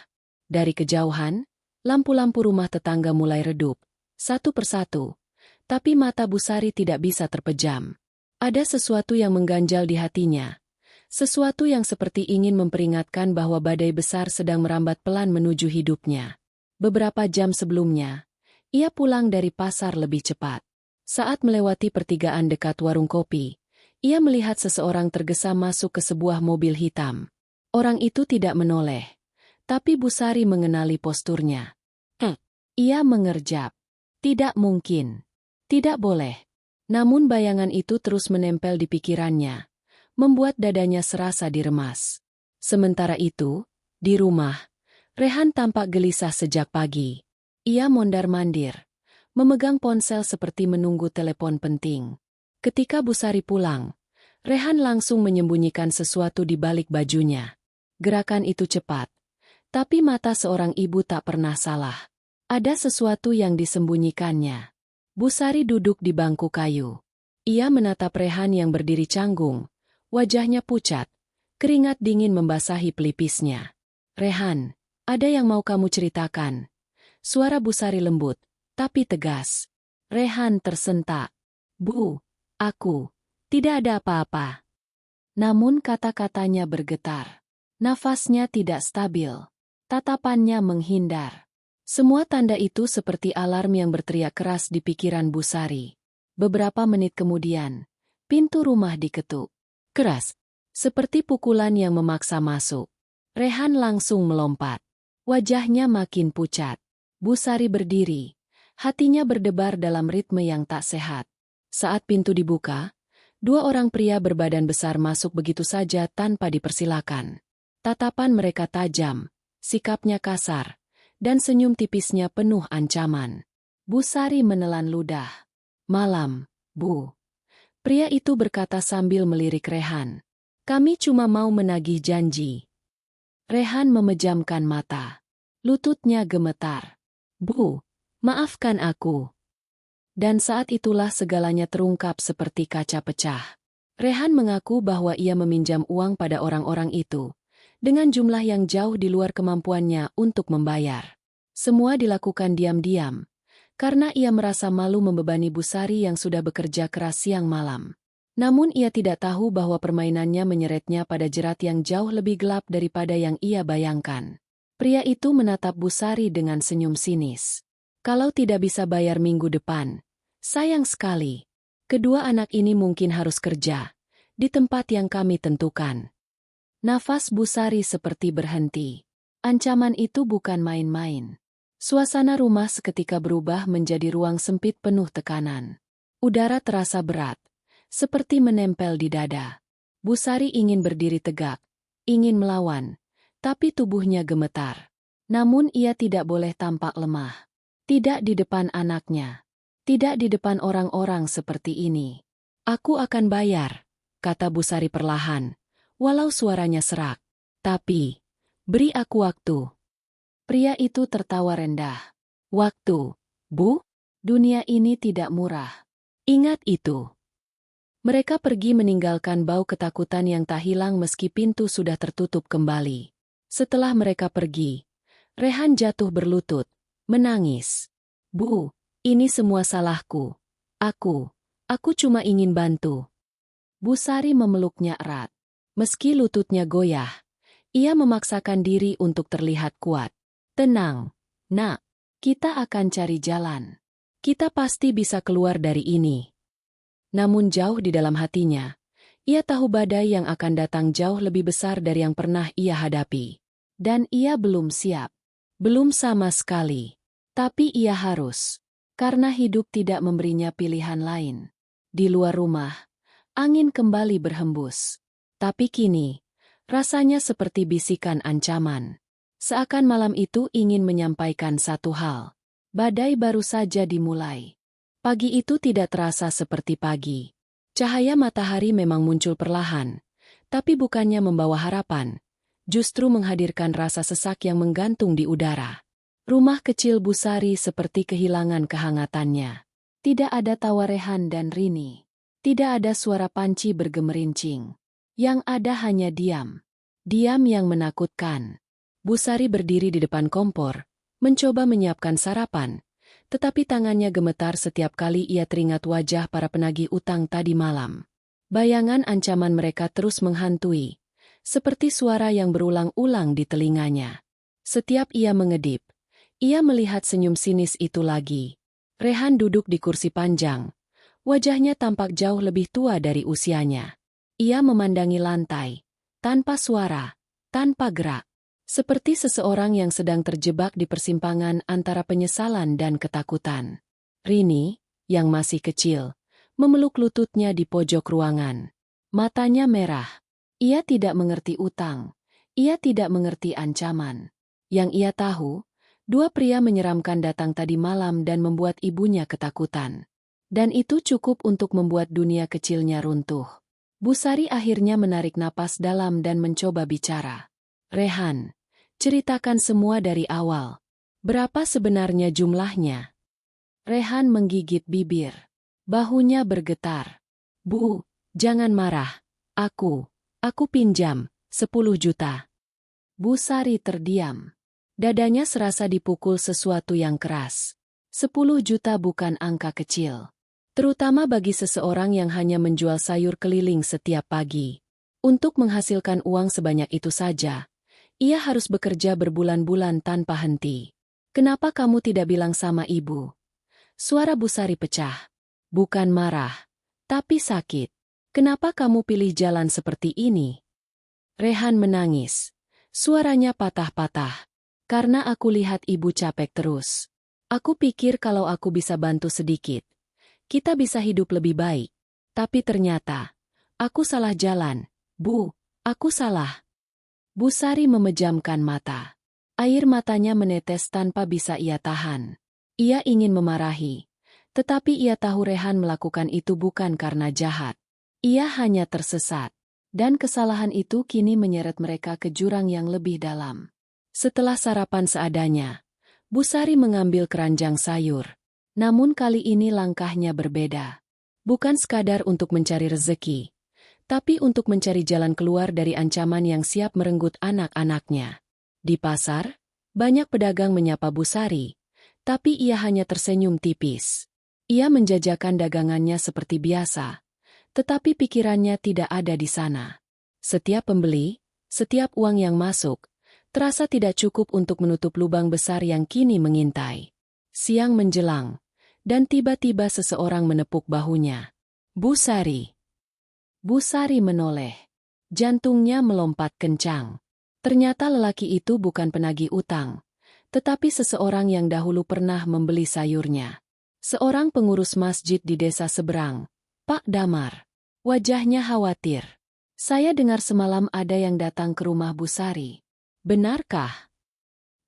Dari kejauhan, lampu-lampu rumah tetangga mulai redup, satu persatu. Tapi mata Bu Sari tidak bisa terpejam. Ada sesuatu yang mengganjal di hatinya. Sesuatu yang seperti ingin memperingatkan bahwa badai besar sedang merambat pelan menuju hidupnya. Beberapa jam sebelumnya, ia pulang dari pasar lebih cepat. Saat melewati pertigaan dekat warung kopi, ia melihat seseorang tergesa masuk ke sebuah mobil hitam. Orang itu tidak menoleh. Tapi Bu Sari mengenali posturnya. Ia mengerjap. Tidak mungkin. Tidak boleh. Namun bayangan itu terus menempel di pikirannya, membuat dadanya serasa diremas. Sementara itu, di rumah, Rehan tampak gelisah sejak pagi. Ia mondar-mandir, memegang ponsel seperti menunggu telepon penting. Ketika Bu Sari pulang, Rehan langsung menyembunyikan sesuatu di balik bajunya. Gerakan itu cepat. Tapi mata seorang ibu tak pernah salah. Ada sesuatu yang disembunyikannya. Bu Sari duduk di bangku kayu. Ia menatap Rehan yang berdiri canggung. Wajahnya pucat. Keringat dingin membasahi pelipisnya. Rehan, ada yang mau kamu ceritakan? Suara Bu Sari lembut, tapi tegas. Rehan tersentak. Bu, aku, tidak ada apa-apa. Namun kata-katanya bergetar. Nafasnya tidak stabil. Tatapannya menghindar. Semua tanda itu seperti alarm yang berteriak keras di pikiran Bu Sari. Beberapa menit kemudian, pintu rumah diketuk. Keras, seperti pukulan yang memaksa masuk. Rehan langsung melompat. Wajahnya makin pucat. Bu Sari berdiri. Hatinya berdebar dalam ritme yang tak sehat. Saat pintu dibuka, dua orang pria berbadan besar masuk begitu saja tanpa dipersilakan. Tatapan mereka tajam. Sikapnya kasar, dan senyum tipisnya penuh ancaman. Bu Sari menelan ludah. Malam, Bu. Pria itu berkata sambil melirik Rehan. Kami cuma mau menagih janji. Rehan memejamkan mata. Lututnya gemetar. Bu, maafkan aku. Dan saat itulah segalanya terungkap seperti kaca pecah. Rehan mengaku bahwa ia meminjam uang pada orang-orang itu. dengan jumlah yang jauh di luar kemampuannya untuk membayar. Semua dilakukan diam-diam, karena ia merasa malu membebani Busari yang sudah bekerja keras siang malam. Namun ia tidak tahu bahwa permainannya menyeretnya pada jerat yang jauh lebih gelap daripada yang ia bayangkan. Pria itu menatap Busari dengan senyum sinis. Kalau tidak bisa bayar minggu depan, sayang sekali. Kedua anak ini mungkin harus kerja di tempat yang kami tentukan. Nafas Busari seperti berhenti. Ancaman itu bukan main-main. Suasana rumah seketika berubah menjadi ruang sempit penuh tekanan. Udara terasa berat, seperti menempel di dada. Busari ingin berdiri tegak, ingin melawan, tapi tubuhnya gemetar. Namun ia tidak boleh tampak lemah. Tidak di depan anaknya. Tidak di depan orang-orang seperti ini. Aku akan bayar, kata Busari perlahan. Walau suaranya serak. Tapi, beri aku waktu. Pria itu tertawa rendah. Waktu, Bu? Dunia ini tidak murah. Ingat itu. Mereka pergi meninggalkan bau ketakutan yang tak hilang meski pintu sudah tertutup kembali. Setelah mereka pergi, Rehan jatuh berlutut, menangis. Bu, ini semua salahku. Aku cuma ingin bantu. Busari memeluknya erat. Meski lututnya goyah, ia memaksakan diri untuk terlihat kuat. Tenang, Nak. Kita akan cari jalan. Kita pasti bisa keluar dari ini. Namun jauh di dalam hatinya, ia tahu badai yang akan datang jauh lebih besar dari yang pernah ia hadapi. Dan ia belum siap. Belum sama sekali. Tapi ia harus. Karena hidup tidak memberinya pilihan lain. Di luar rumah, angin kembali berhembus. Tapi kini, rasanya seperti bisikan ancaman. Seakan malam itu ingin menyampaikan satu hal. Badai baru saja dimulai. Pagi itu tidak terasa seperti pagi. Cahaya matahari memang muncul perlahan, tapi bukannya membawa harapan, justru menghadirkan rasa sesak yang menggantung di udara. Rumah kecil Busari seperti kehilangan kehangatannya. Tidak ada tawa Rehan dan Rini. Tidak ada suara panci bergemerincing. Yang ada hanya diam. Diam yang menakutkan. Busari berdiri di depan kompor, mencoba menyiapkan sarapan, tetapi tangannya gemetar setiap kali ia teringat wajah para penagih utang tadi malam. Bayangan ancaman mereka terus menghantui, seperti suara yang berulang-ulang di telinganya. Setiap ia mengedip, ia melihat senyum sinis itu lagi. Rehan duduk di kursi panjang. Wajahnya tampak jauh lebih tua dari usianya. Ia memandangi lantai, tanpa suara, tanpa gerak. Seperti seseorang yang sedang terjebak di persimpangan antara penyesalan dan ketakutan. Rini, yang masih kecil, memeluk lututnya di pojok ruangan. Matanya merah. Ia tidak mengerti utang. Ia tidak mengerti ancaman. Yang ia tahu, dua pria menyeramkan datang tadi malam dan membuat ibunya ketakutan. Dan itu cukup untuk membuat dunia kecilnya runtuh. Busari akhirnya menarik napas dalam dan mencoba bicara. Rehan, ceritakan semua dari awal. Berapa sebenarnya jumlahnya? Rehan menggigit bibir. Bahunya bergetar. Bu, jangan marah. Aku pinjam 10 juta. Busari terdiam. Dadanya serasa dipukul sesuatu yang keras. 10 juta bukan angka kecil. Terutama bagi seseorang yang hanya menjual sayur keliling setiap pagi. Untuk menghasilkan uang sebanyak itu saja, ia harus bekerja berbulan-bulan tanpa henti. Kenapa kamu tidak bilang sama ibu? Suara Busari pecah. Bukan marah, tapi sakit. Kenapa kamu pilih jalan seperti ini? Rehan menangis. Suaranya patah-patah. Karena aku lihat ibu capek terus. Aku pikir kalau aku bisa bantu sedikit, kita bisa hidup lebih baik. Tapi ternyata, aku salah jalan. Bu, aku salah. Busari memejamkan mata. Air matanya menetes tanpa bisa ia tahan. Ia ingin memarahi. Tetapi ia tahu Rehan melakukan itu bukan karena jahat. Ia hanya tersesat. Dan kesalahan itu kini menyeret mereka ke jurang yang lebih dalam. Setelah sarapan seadanya, Busari mengambil keranjang sayur. Namun kali ini langkahnya berbeda. Bukan sekadar untuk mencari rezeki, tapi untuk mencari jalan keluar dari ancaman yang siap merenggut anak-anaknya. Di pasar, banyak pedagang menyapa Bu Sari, tapi ia hanya tersenyum tipis. Ia menjajakan dagangannya seperti biasa, tetapi pikirannya tidak ada di sana. Setiap pembeli, setiap uang yang masuk, terasa tidak cukup untuk menutup lubang besar yang kini mengintai. Siang menjelang, dan tiba-tiba seseorang menepuk bahunya. Bu Sari. Bu Sari menoleh. Jantungnya melompat kencang. Ternyata lelaki itu bukan penagih utang, tetapi seseorang yang dahulu pernah membeli sayurnya. Seorang pengurus masjid di desa seberang, Pak Damar. Wajahnya khawatir. Saya dengar semalam ada yang datang ke rumah Bu Sari. Benarkah?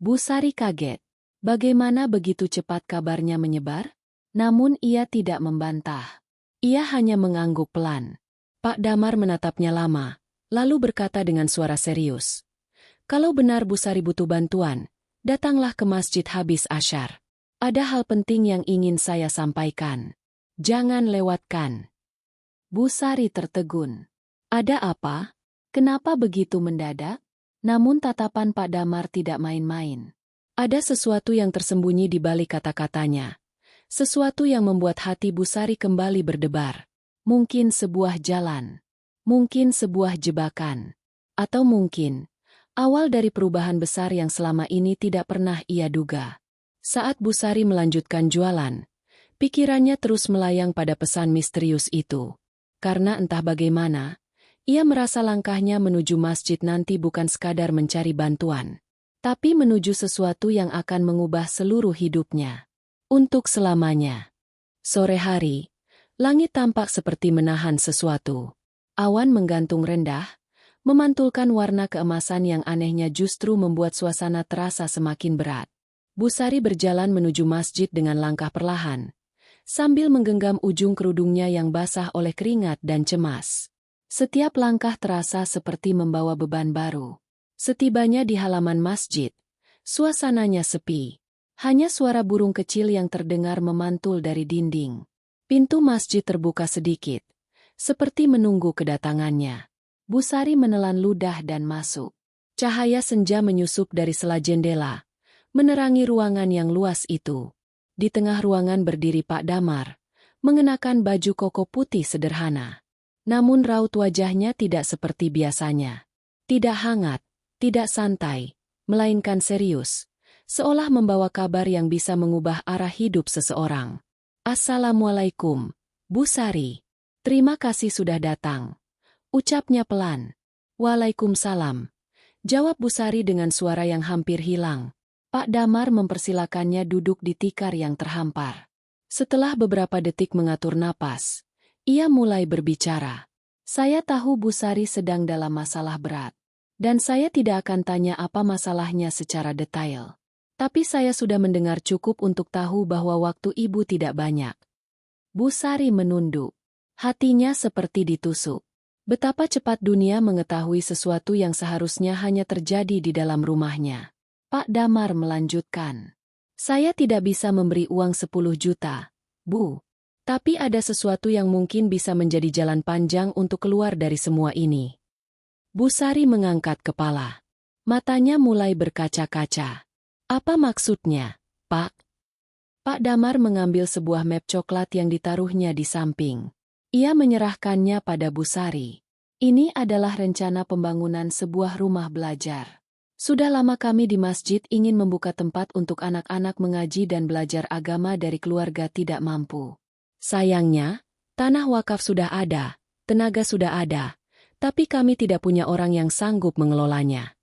Bu Sari kaget. Bagaimana begitu cepat kabarnya menyebar? Namun ia tidak membantah. Ia hanya mengangguk pelan. Pak Damar menatapnya lama, lalu berkata dengan suara serius. Kalau benar Bu Sari butuh bantuan, datanglah ke masjid habis asyar. Ada hal penting yang ingin saya sampaikan. Jangan lewatkan. Bu Sari tertegun. Ada apa? Kenapa begitu mendadak? Namun tatapan Pak Damar tidak main-main. Ada sesuatu yang tersembunyi di balik kata-katanya. Sesuatu yang membuat hati Bu Sari kembali berdebar. Mungkin sebuah jalan. Mungkin sebuah jebakan. Atau mungkin awal dari perubahan besar yang selama ini tidak pernah ia duga. Saat Bu Sari melanjutkan jualan, pikirannya terus melayang pada pesan misterius itu. Karena entah bagaimana, ia merasa langkahnya menuju masjid nanti bukan sekadar mencari bantuan, tapi menuju sesuatu yang akan mengubah seluruh hidupnya. Untuk selamanya. Sore hari, langit tampak seperti menahan sesuatu. Awan menggantung rendah, memantulkan warna keemasan yang anehnya justru membuat suasana terasa semakin berat. Bu Sari berjalan menuju masjid dengan langkah perlahan, sambil menggenggam ujung kerudungnya yang basah oleh keringat dan cemas. Setiap langkah terasa seperti membawa beban baru. Setibanya di halaman masjid, suasananya sepi. Hanya suara burung kecil yang terdengar memantul dari dinding. Pintu masjid terbuka sedikit, seperti menunggu kedatangannya. Bu Sari menelan ludah dan masuk. Cahaya senja menyusup dari sela jendela, menerangi ruangan yang luas itu. Di tengah ruangan berdiri Pak Damar, mengenakan baju koko putih sederhana. Namun raut wajahnya tidak seperti biasanya. Tidak hangat, tidak santai, melainkan serius. Seolah membawa kabar yang bisa mengubah arah hidup seseorang. Assalamualaikum, Bu Sari. Terima kasih sudah datang. Ucapnya pelan. Waalaikumsalam. Jawab Bu Sari dengan suara yang hampir hilang. Pak Damar mempersilakannya duduk di tikar yang terhampar. Setelah beberapa detik mengatur napas, ia mulai berbicara. Saya tahu Bu Sari sedang dalam masalah berat. Dan saya tidak akan tanya apa masalahnya secara detail. Tapi saya sudah mendengar cukup untuk tahu bahwa waktu ibu tidak banyak. Bu Sari menunduk. Hatinya seperti ditusuk. Betapa cepat dunia mengetahui sesuatu yang seharusnya hanya terjadi di dalam rumahnya. Pak Damar melanjutkan. Saya tidak bisa memberi uang 10 juta, Bu. Tapi ada sesuatu yang mungkin bisa menjadi jalan panjang untuk keluar dari semua ini. Bu Sari mengangkat kepala. Matanya mulai berkaca-kaca. Apa maksudnya, Pak? Pak Damar mengambil sebuah map coklat yang ditaruhnya di samping. Ia menyerahkannya pada Bu Sari. Ini adalah rencana pembangunan sebuah rumah belajar. Sudah lama kami di masjid ingin membuka tempat untuk anak-anak mengaji dan belajar agama dari keluarga tidak mampu. Sayangnya, tanah wakaf sudah ada, tenaga sudah ada, tapi kami tidak punya orang yang sanggup mengelolanya.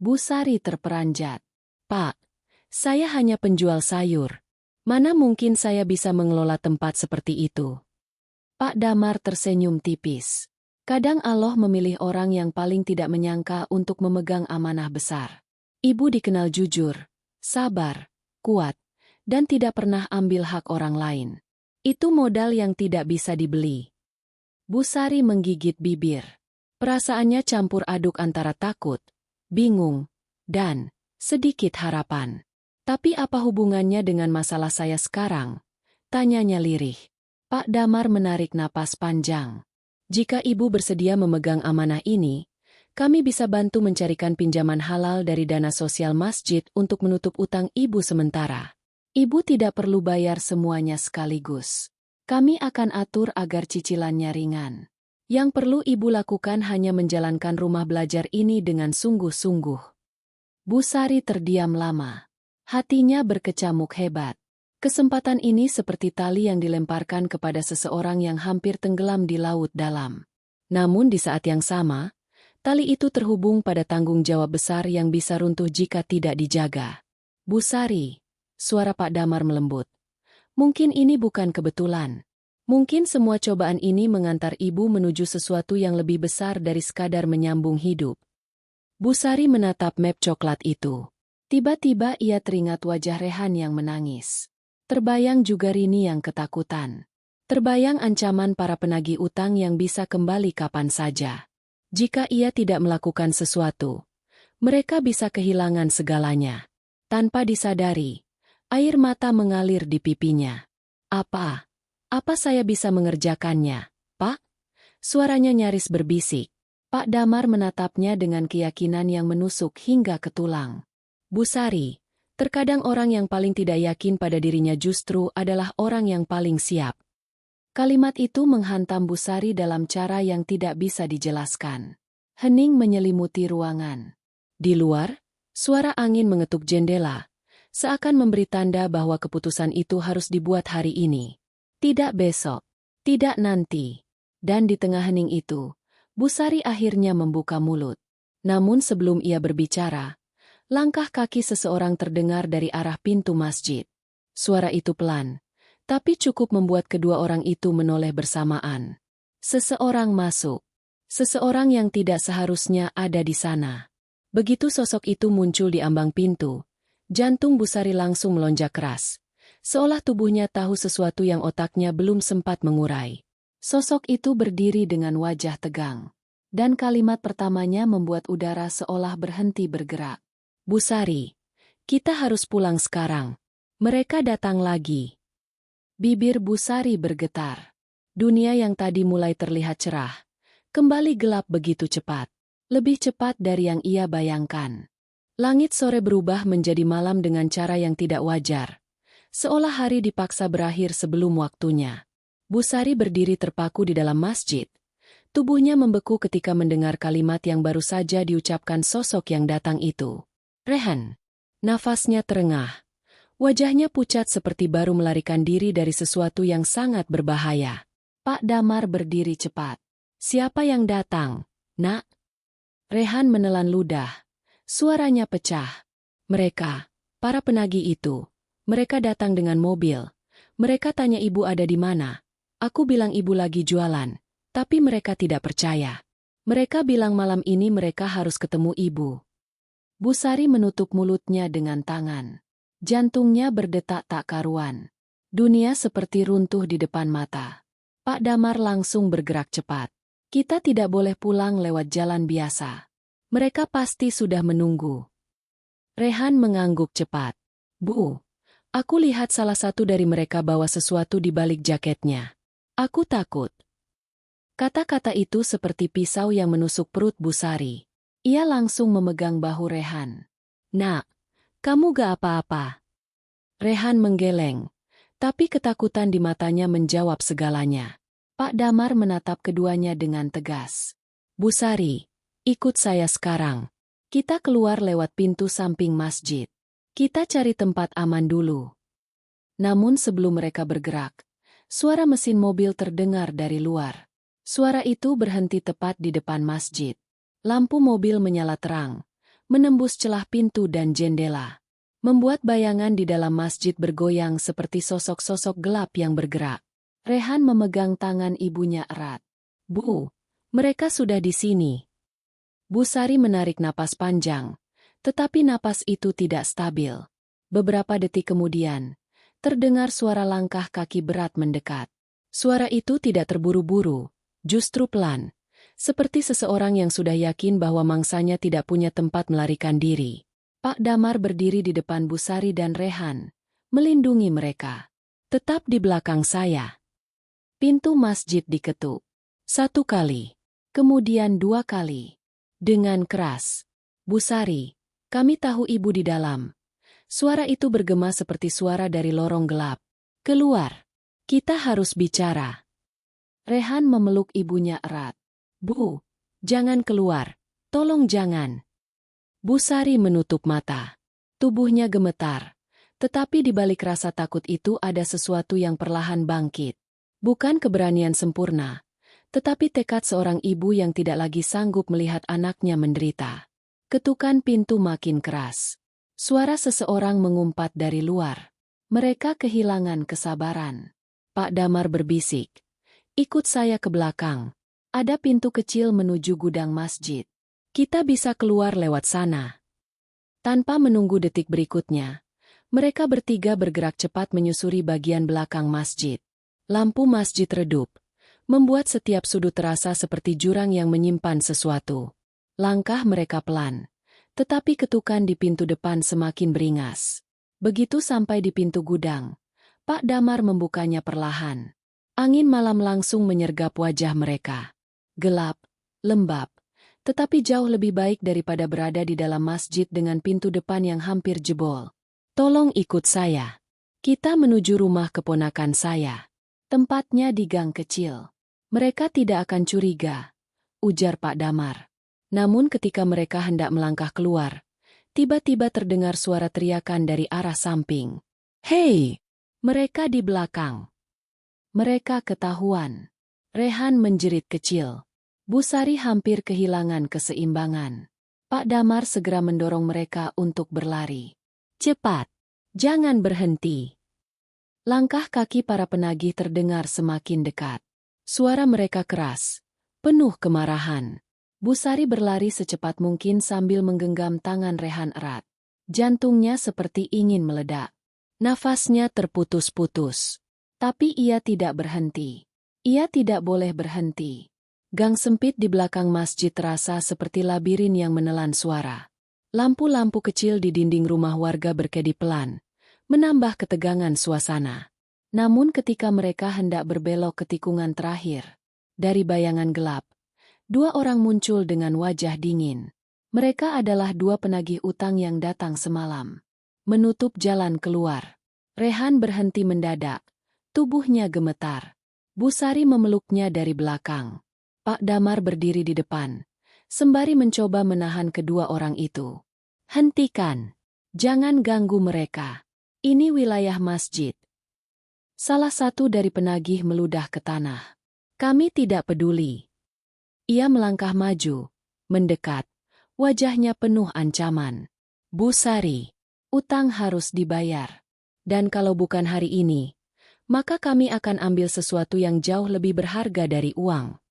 Bu Sari terperanjat. Pak, saya hanya penjual sayur. Mana mungkin saya bisa mengelola tempat seperti itu? Pak Damar tersenyum tipis. Kadang Allah memilih orang yang paling tidak menyangka untuk memegang amanah besar. Ibu dikenal jujur, sabar, kuat, dan tidak pernah ambil hak orang lain. Itu modal yang tidak bisa dibeli. Bu Sari menggigit bibir. Perasaannya campur aduk antara takut, bingung, dan sedikit harapan. Tapi apa hubungannya dengan masalah saya sekarang? Tanyanya lirih. Pak Damar menarik napas panjang. Jika ibu bersedia memegang amanah ini, kami bisa bantu mencarikan pinjaman halal dari dana sosial masjid untuk menutup utang ibu sementara. Ibu tidak perlu bayar semuanya sekaligus. Kami akan atur agar cicilannya ringan. Yang perlu ibu lakukan hanya menjalankan rumah belajar ini dengan sungguh-sungguh. Bu Sari terdiam lama. Hatinya berkecamuk hebat. Kesempatan ini seperti tali yang dilemparkan kepada seseorang yang hampir tenggelam di laut dalam. Namun di saat yang sama, tali itu terhubung pada tanggung jawab besar yang bisa runtuh jika tidak dijaga. Bu Sari, suara Pak Damar melembut. Mungkin ini bukan kebetulan. Mungkin semua cobaan ini mengantar ibu menuju sesuatu yang lebih besar dari sekadar menyambung hidup. Bu Sari menatap map coklat itu. Tiba-tiba ia teringat wajah Rehan yang menangis. Terbayang juga Rini yang ketakutan. Terbayang ancaman para penagih utang yang bisa kembali kapan saja. Jika ia tidak melakukan sesuatu, mereka bisa kehilangan segalanya. Tanpa disadari, air mata mengalir di pipinya. Apa saya bisa mengerjakannya, Pak? Suaranya nyaris berbisik. Pak Damar menatapnya dengan keyakinan yang menusuk hingga ke tulang. Bu Sari, terkadang orang yang paling tidak yakin pada dirinya justru adalah orang yang paling siap. Kalimat itu menghantam Bu Sari dalam cara yang tidak bisa dijelaskan. Hening menyelimuti ruangan. Di luar, suara angin mengetuk jendela, seakan memberi tanda bahwa keputusan itu harus dibuat hari ini. Tidak besok, tidak nanti. Dan di tengah hening itu, Bu Sari akhirnya membuka mulut. Namun sebelum ia berbicara, langkah kaki seseorang terdengar dari arah pintu masjid. Suara itu pelan, tapi cukup membuat kedua orang itu menoleh bersamaan. Seseorang masuk. Seseorang yang tidak seharusnya ada di sana. Begitu sosok itu muncul di ambang pintu, jantung Bu Sari langsung melonjak keras. Seolah tubuhnya tahu sesuatu yang otaknya belum sempat mengurai. Sosok itu berdiri dengan wajah tegang. Dan kalimat pertamanya membuat udara seolah berhenti bergerak. Bu Sari, kita harus pulang sekarang. Mereka datang lagi. Bibir Bu Sari bergetar. Dunia yang tadi mulai terlihat cerah, kembali gelap begitu cepat. Lebih cepat dari yang ia bayangkan. Langit sore berubah menjadi malam dengan cara yang tidak wajar. Seolah hari dipaksa berakhir sebelum waktunya. Bu Sari berdiri terpaku di dalam masjid. Tubuhnya membeku ketika mendengar kalimat yang baru saja diucapkan sosok yang datang itu. Rehan. Nafasnya terengah. Wajahnya pucat seperti baru melarikan diri dari sesuatu yang sangat berbahaya. Pak Damar berdiri cepat. Siapa yang datang, Nak? Rehan menelan ludah. Suaranya pecah. Mereka, para penagih itu. Mereka datang dengan mobil. Mereka tanya ibu ada di mana. Aku bilang ibu lagi jualan. Tapi mereka tidak percaya. Mereka bilang malam ini mereka harus ketemu ibu. Bu Sari menutup mulutnya dengan tangan. Jantungnya berdetak tak karuan. Dunia seperti runtuh di depan mata. Pak Damar langsung bergerak cepat. Kita tidak boleh pulang lewat jalan biasa. Mereka pasti sudah menunggu. Rehan mengangguk cepat. Bu. Aku lihat salah satu dari mereka bawa sesuatu di balik jaketnya. Aku takut. Kata-kata itu seperti pisau yang menusuk perut Bu Sari. Ia langsung memegang bahu Rehan. Nak, kamu gak apa-apa. Rehan menggeleng, tapi ketakutan di matanya menjawab segalanya. Pak Damar menatap keduanya dengan tegas. Bu Sari, ikut saya sekarang. Kita keluar lewat pintu samping masjid. Kita cari tempat aman dulu. Namun sebelum mereka bergerak, suara mesin mobil terdengar dari luar. Suara itu berhenti tepat di depan masjid. Lampu mobil menyala terang, menembus celah pintu dan jendela. Membuat bayangan di dalam masjid bergoyang seperti sosok-sosok gelap yang bergerak. Rehan memegang tangan ibunya erat. Bu, mereka sudah di sini. Bu Sari menarik napas panjang. Tetapi napas itu tidak stabil. Beberapa detik kemudian, terdengar suara langkah kaki berat mendekat. Suara itu tidak terburu-buru, justru pelan. Seperti seseorang yang sudah yakin bahwa mangsanya tidak punya tempat melarikan diri. Pak Damar berdiri di depan Bu Sari dan Rehan, melindungi mereka. Tetap di belakang saya. Pintu masjid diketuk. 1 kali. Kemudian 2 kali. Dengan keras. Bu Sari, kami tahu ibu di dalam. Suara itu bergema seperti suara dari lorong gelap. Keluar. Kita harus bicara. Rehan memeluk ibunya erat. Bu, jangan keluar. Tolong jangan. Bu Sari menutup mata. Tubuhnya gemetar. Tetapi di balik rasa takut itu ada sesuatu yang perlahan bangkit. Bukan keberanian sempurna, tetapi tekad seorang ibu yang tidak lagi sanggup melihat anaknya menderita. Ketukan pintu makin keras. Suara seseorang mengumpat dari luar. Mereka kehilangan kesabaran. Pak Damar berbisik. Ikut saya ke belakang. Ada pintu kecil menuju gudang masjid. Kita bisa keluar lewat sana. Tanpa menunggu detik berikutnya, mereka bertiga bergerak cepat menyusuri bagian belakang masjid. Lampu masjid redup, membuat setiap sudut terasa seperti jurang yang menyimpan sesuatu. Langkah mereka pelan, tetapi ketukan di pintu depan semakin beringas. Begitu sampai di pintu gudang, Pak Damar membukanya perlahan. Angin malam langsung menyergap wajah mereka. Gelap, lembab, tetapi jauh lebih baik daripada berada di dalam masjid dengan pintu depan yang hampir jebol. Tolong ikut saya. Kita menuju rumah keponakan saya. Tempatnya di gang kecil. Mereka tidak akan curiga, ujar Pak Damar. Namun ketika mereka hendak melangkah keluar, tiba-tiba terdengar suara teriakan dari arah samping. Hei! Mereka di belakang. Mereka ketahuan. Rehan menjerit kecil. Bu Sari hampir kehilangan keseimbangan. Pak Damar segera mendorong mereka untuk berlari. Cepat! Jangan berhenti! Langkah kaki para penagih terdengar semakin dekat. Suara mereka keras, penuh kemarahan. Bu Sari berlari secepat mungkin sambil menggenggam tangan Rehan erat. Jantungnya seperti ingin meledak. Nafasnya terputus-putus. Tapi ia tidak berhenti. Ia tidak boleh berhenti. Gang sempit di belakang masjid terasa seperti labirin yang menelan suara. Lampu-lampu kecil di dinding rumah warga berkedip pelan, menambah ketegangan suasana. Namun ketika mereka hendak berbelok ke tikungan terakhir, dari bayangan gelap, 2 orang muncul dengan wajah dingin. Mereka adalah 2 penagih utang yang datang semalam. Menutup jalan keluar. Rehan berhenti mendadak. Tubuhnya gemetar. Bu Sari memeluknya dari belakang. Pak Damar berdiri di depan, sembari mencoba menahan kedua orang itu. Hentikan. Jangan ganggu mereka. Ini wilayah masjid. Salah satu dari penagih meludah ke tanah. Kami tidak peduli. Ia melangkah maju, mendekat. Wajahnya penuh ancaman. Bu Sari, utang harus dibayar. Dan kalau bukan hari ini, maka kami akan ambil sesuatu yang jauh lebih berharga dari uang.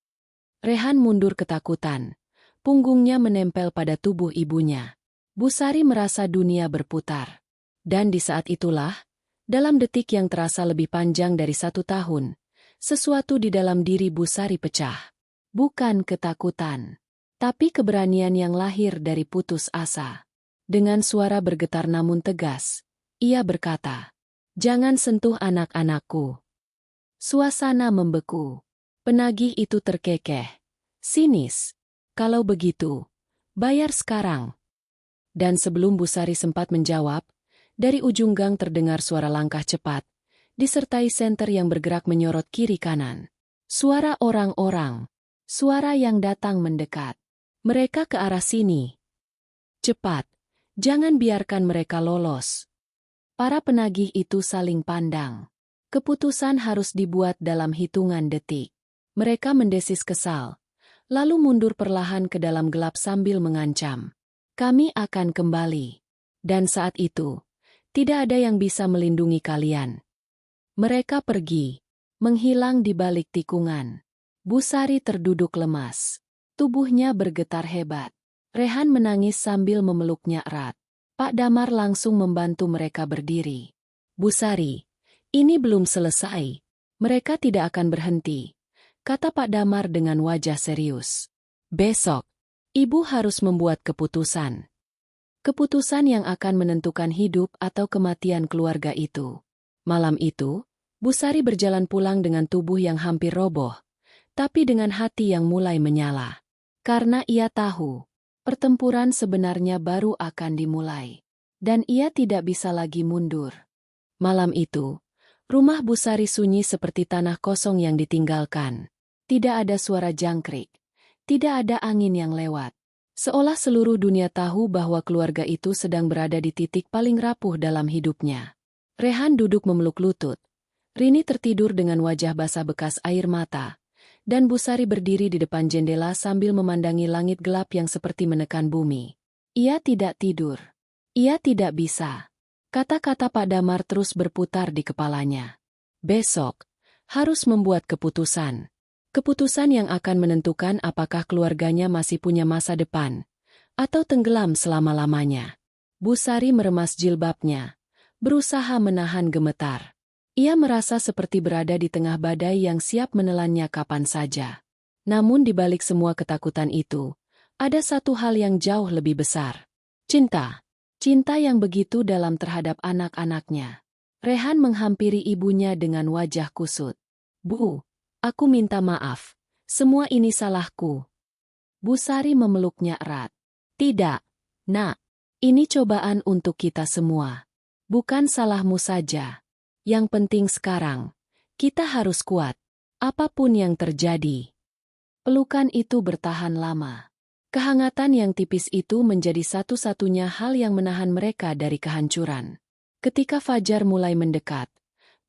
Rehan mundur ketakutan. Punggungnya menempel pada tubuh ibunya. Bu Sari merasa dunia berputar. Dan di saat itulah, dalam detik yang terasa lebih panjang dari 1 tahun, sesuatu di dalam diri Bu Sari pecah. Bukan ketakutan, tapi keberanian yang lahir dari putus asa. Dengan suara bergetar namun tegas, ia berkata, "Jangan sentuh anak-anakku." Suasana membeku. Penagih itu terkekeh. Sinis. Kalau begitu, bayar sekarang. Dan sebelum Bu Sari sempat menjawab, dari ujung gang terdengar suara langkah cepat, disertai senter yang bergerak menyorot kiri kanan. Suara orang-orang. Suara yang datang mendekat. Mereka ke arah sini. Cepat. Jangan biarkan mereka lolos. Para penagih itu saling pandang. Keputusan harus dibuat dalam hitungan detik. Mereka mendesis kesal, lalu mundur perlahan ke dalam gelap sambil mengancam. Kami akan kembali. Dan saat itu, tidak ada yang bisa melindungi kalian. Mereka pergi, menghilang di balik tikungan. Bu Sari terduduk lemas. Tubuhnya bergetar hebat. Rehan menangis sambil memeluknya erat. Pak Damar langsung membantu mereka berdiri. Bu Sari, ini belum selesai. Mereka tidak akan berhenti, kata Pak Damar dengan wajah serius. Besok, Ibu harus membuat keputusan. Keputusan yang akan menentukan hidup atau kematian keluarga itu. Malam itu, Bu Sari berjalan pulang dengan tubuh yang hampir roboh, tapi dengan hati yang mulai menyala. Karena ia tahu, pertempuran sebenarnya baru akan dimulai. Dan ia tidak bisa lagi mundur. Malam itu, rumah Busari sunyi seperti tanah kosong yang ditinggalkan. Tidak ada suara jangkrik. Tidak ada angin yang lewat. Seolah seluruh dunia tahu bahwa keluarga itu sedang berada di titik paling rapuh dalam hidupnya. Rehan duduk memeluk lutut. Rini tertidur dengan wajah basah bekas air mata. Dan Busari berdiri di depan jendela sambil memandangi langit gelap yang seperti menekan bumi. Ia tidak tidur. Ia tidak bisa. Kata-kata Pak Damar terus berputar di kepalanya. Besok, harus membuat keputusan. Keputusan yang akan menentukan apakah keluarganya masih punya masa depan, atau tenggelam selama-lamanya. Busari meremas jilbabnya, berusaha menahan gemetar. Ia merasa seperti berada di tengah badai yang siap menelannya kapan saja. Namun di balik semua ketakutan itu, ada satu hal yang jauh lebih besar. Cinta. Cinta yang begitu dalam terhadap anak-anaknya. Rehan menghampiri ibunya dengan wajah kusut. Bu, aku minta maaf. Semua ini salahku. Busari memeluknya erat. Tidak, Nak. Ini cobaan untuk kita semua. Bukan salahmu saja. Yang penting sekarang, kita harus kuat, apapun yang terjadi. Pelukan itu bertahan lama. Kehangatan yang tipis itu menjadi satu-satunya hal yang menahan mereka dari kehancuran. Ketika fajar mulai mendekat,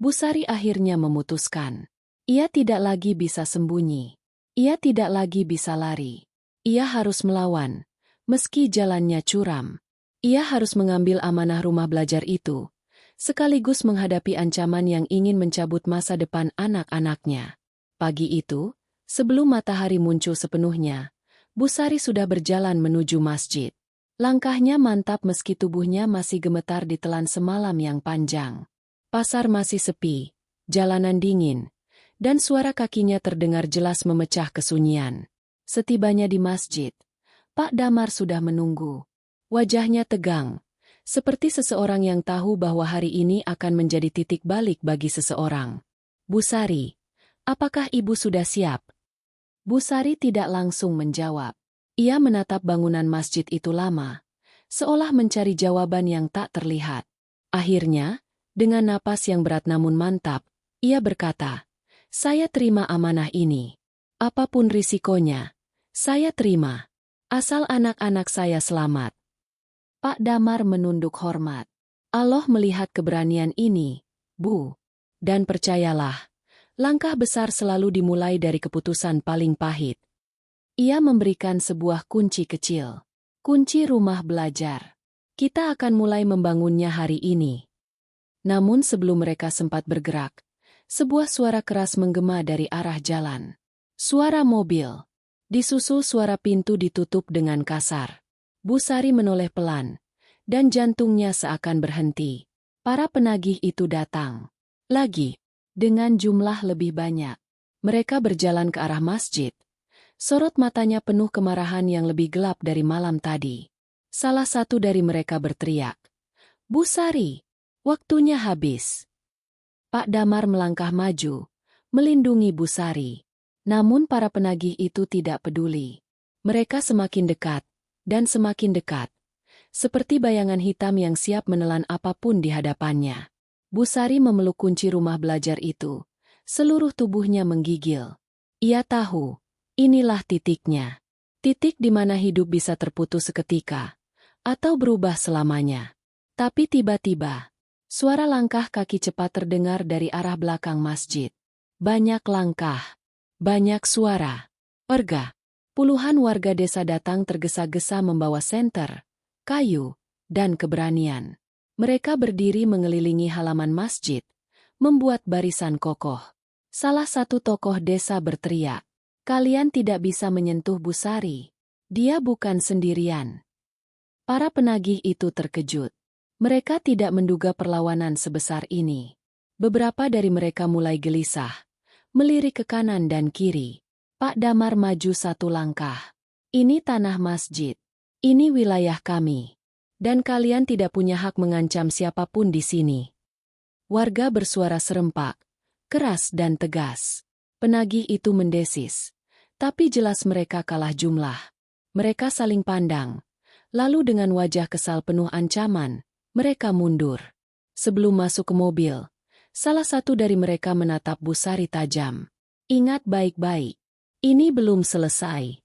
Busari akhirnya memutuskan. Ia tidak lagi bisa sembunyi. Ia tidak lagi bisa lari. Ia harus melawan, meski jalannya curam. Ia harus mengambil amanah rumah belajar itu, sekaligus menghadapi ancaman yang ingin mencabut masa depan anak-anaknya. Pagi itu, sebelum matahari muncul sepenuhnya, Busari sudah berjalan menuju masjid. Langkahnya mantap meski tubuhnya masih gemetar ditelan semalam yang panjang. Pasar masih sepi, jalanan dingin, dan suara kakinya terdengar jelas memecah kesunyian. Setibanya di masjid, Pak Damar sudah menunggu. Wajahnya tegang, seperti seseorang yang tahu bahwa hari ini akan menjadi titik balik bagi seseorang. Busari, apakah ibu sudah siap? Busari tidak langsung menjawab. Ia menatap bangunan masjid itu lama, seolah mencari jawaban yang tak terlihat. Akhirnya, dengan napas yang berat namun mantap, ia berkata, "Saya terima amanah ini. Apapun risikonya, saya terima. Asal anak-anak saya selamat." Pak Damar menunduk hormat. Allah melihat keberanian ini, Bu. Dan percayalah, langkah besar selalu dimulai dari keputusan paling pahit. Ia memberikan sebuah kunci kecil. Kunci rumah belajar. Kita akan mulai membangunnya hari ini. Namun sebelum mereka sempat bergerak, sebuah suara keras menggema dari arah jalan. Suara mobil. Disusul suara pintu ditutup dengan kasar. Busari menoleh pelan, dan jantungnya seakan berhenti. Para penagih itu datang. Lagi, dengan jumlah lebih banyak. Mereka berjalan ke arah masjid. Sorot matanya penuh kemarahan yang lebih gelap dari malam tadi. Salah satu dari mereka berteriak, "Busari, waktunya habis." Pak Damar melangkah maju, melindungi Busari. Namun para penagih itu tidak peduli. Mereka semakin dekat, dan semakin dekat, seperti bayangan hitam yang siap menelan apapun di hadapannya. Busari memeluk kunci rumah belajar itu. Seluruh tubuhnya menggigil. Ia tahu, inilah titiknya. Titik di mana hidup bisa terputus seketika, atau berubah selamanya. Tapi tiba-tiba, suara langkah kaki cepat terdengar dari arah belakang masjid. Banyak langkah, banyak suara. Perga. Puluhan warga desa datang tergesa-gesa membawa senter, kayu, dan keberanian. Mereka berdiri mengelilingi halaman masjid, membuat barisan kokoh. Salah satu tokoh desa berteriak, "Kalian tidak bisa menyentuh Busari. Dia bukan sendirian." Para penagih itu terkejut. Mereka tidak menduga perlawanan sebesar ini. Beberapa dari mereka mulai gelisah, melirik ke kanan dan kiri. Pak Damar maju satu langkah. "Ini tanah masjid. Ini wilayah kami. Dan kalian tidak punya hak mengancam siapapun di sini." Warga bersuara serempak, keras dan tegas. Penagih itu mendesis. Tapi jelas mereka kalah jumlah. Mereka saling pandang. Lalu dengan wajah kesal penuh ancaman, mereka mundur. Sebelum masuk ke mobil, salah satu dari mereka menatap Busari tajam. Ingat baik-baik. Ini belum selesai.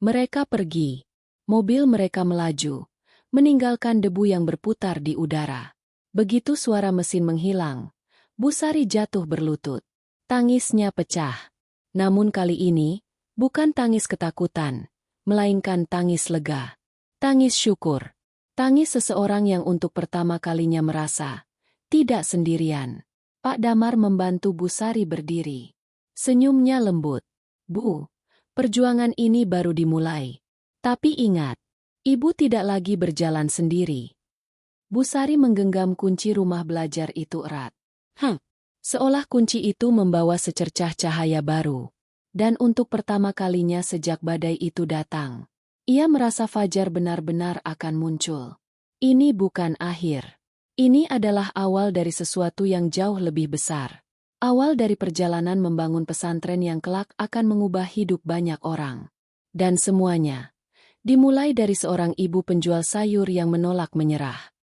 Mereka pergi. Mobil mereka melaju, meninggalkan debu yang berputar di udara. Begitu suara mesin menghilang, Busari jatuh berlutut. Tangisnya pecah. Namun kali ini, bukan tangis ketakutan, melainkan tangis lega. Tangis syukur. Tangis seseorang yang untuk pertama kalinya merasa tidak sendirian. Pak Damar membantu Busari berdiri. Senyumnya lembut. Bu, perjuangan ini baru dimulai. Tapi ingat, ibu tidak lagi berjalan sendiri. Busari menggenggam kunci rumah belajar itu erat. Seolah kunci itu membawa secercah cahaya baru. Dan untuk pertama kalinya sejak badai itu datang, ia merasa fajar benar-benar akan muncul. Ini bukan akhir. Ini adalah awal dari sesuatu yang jauh lebih besar. Awal dari perjalanan membangun pesantren yang kelak akan mengubah hidup banyak orang. Dan semuanya dimulai dari seorang ibu penjual sayur yang menolak menyerah.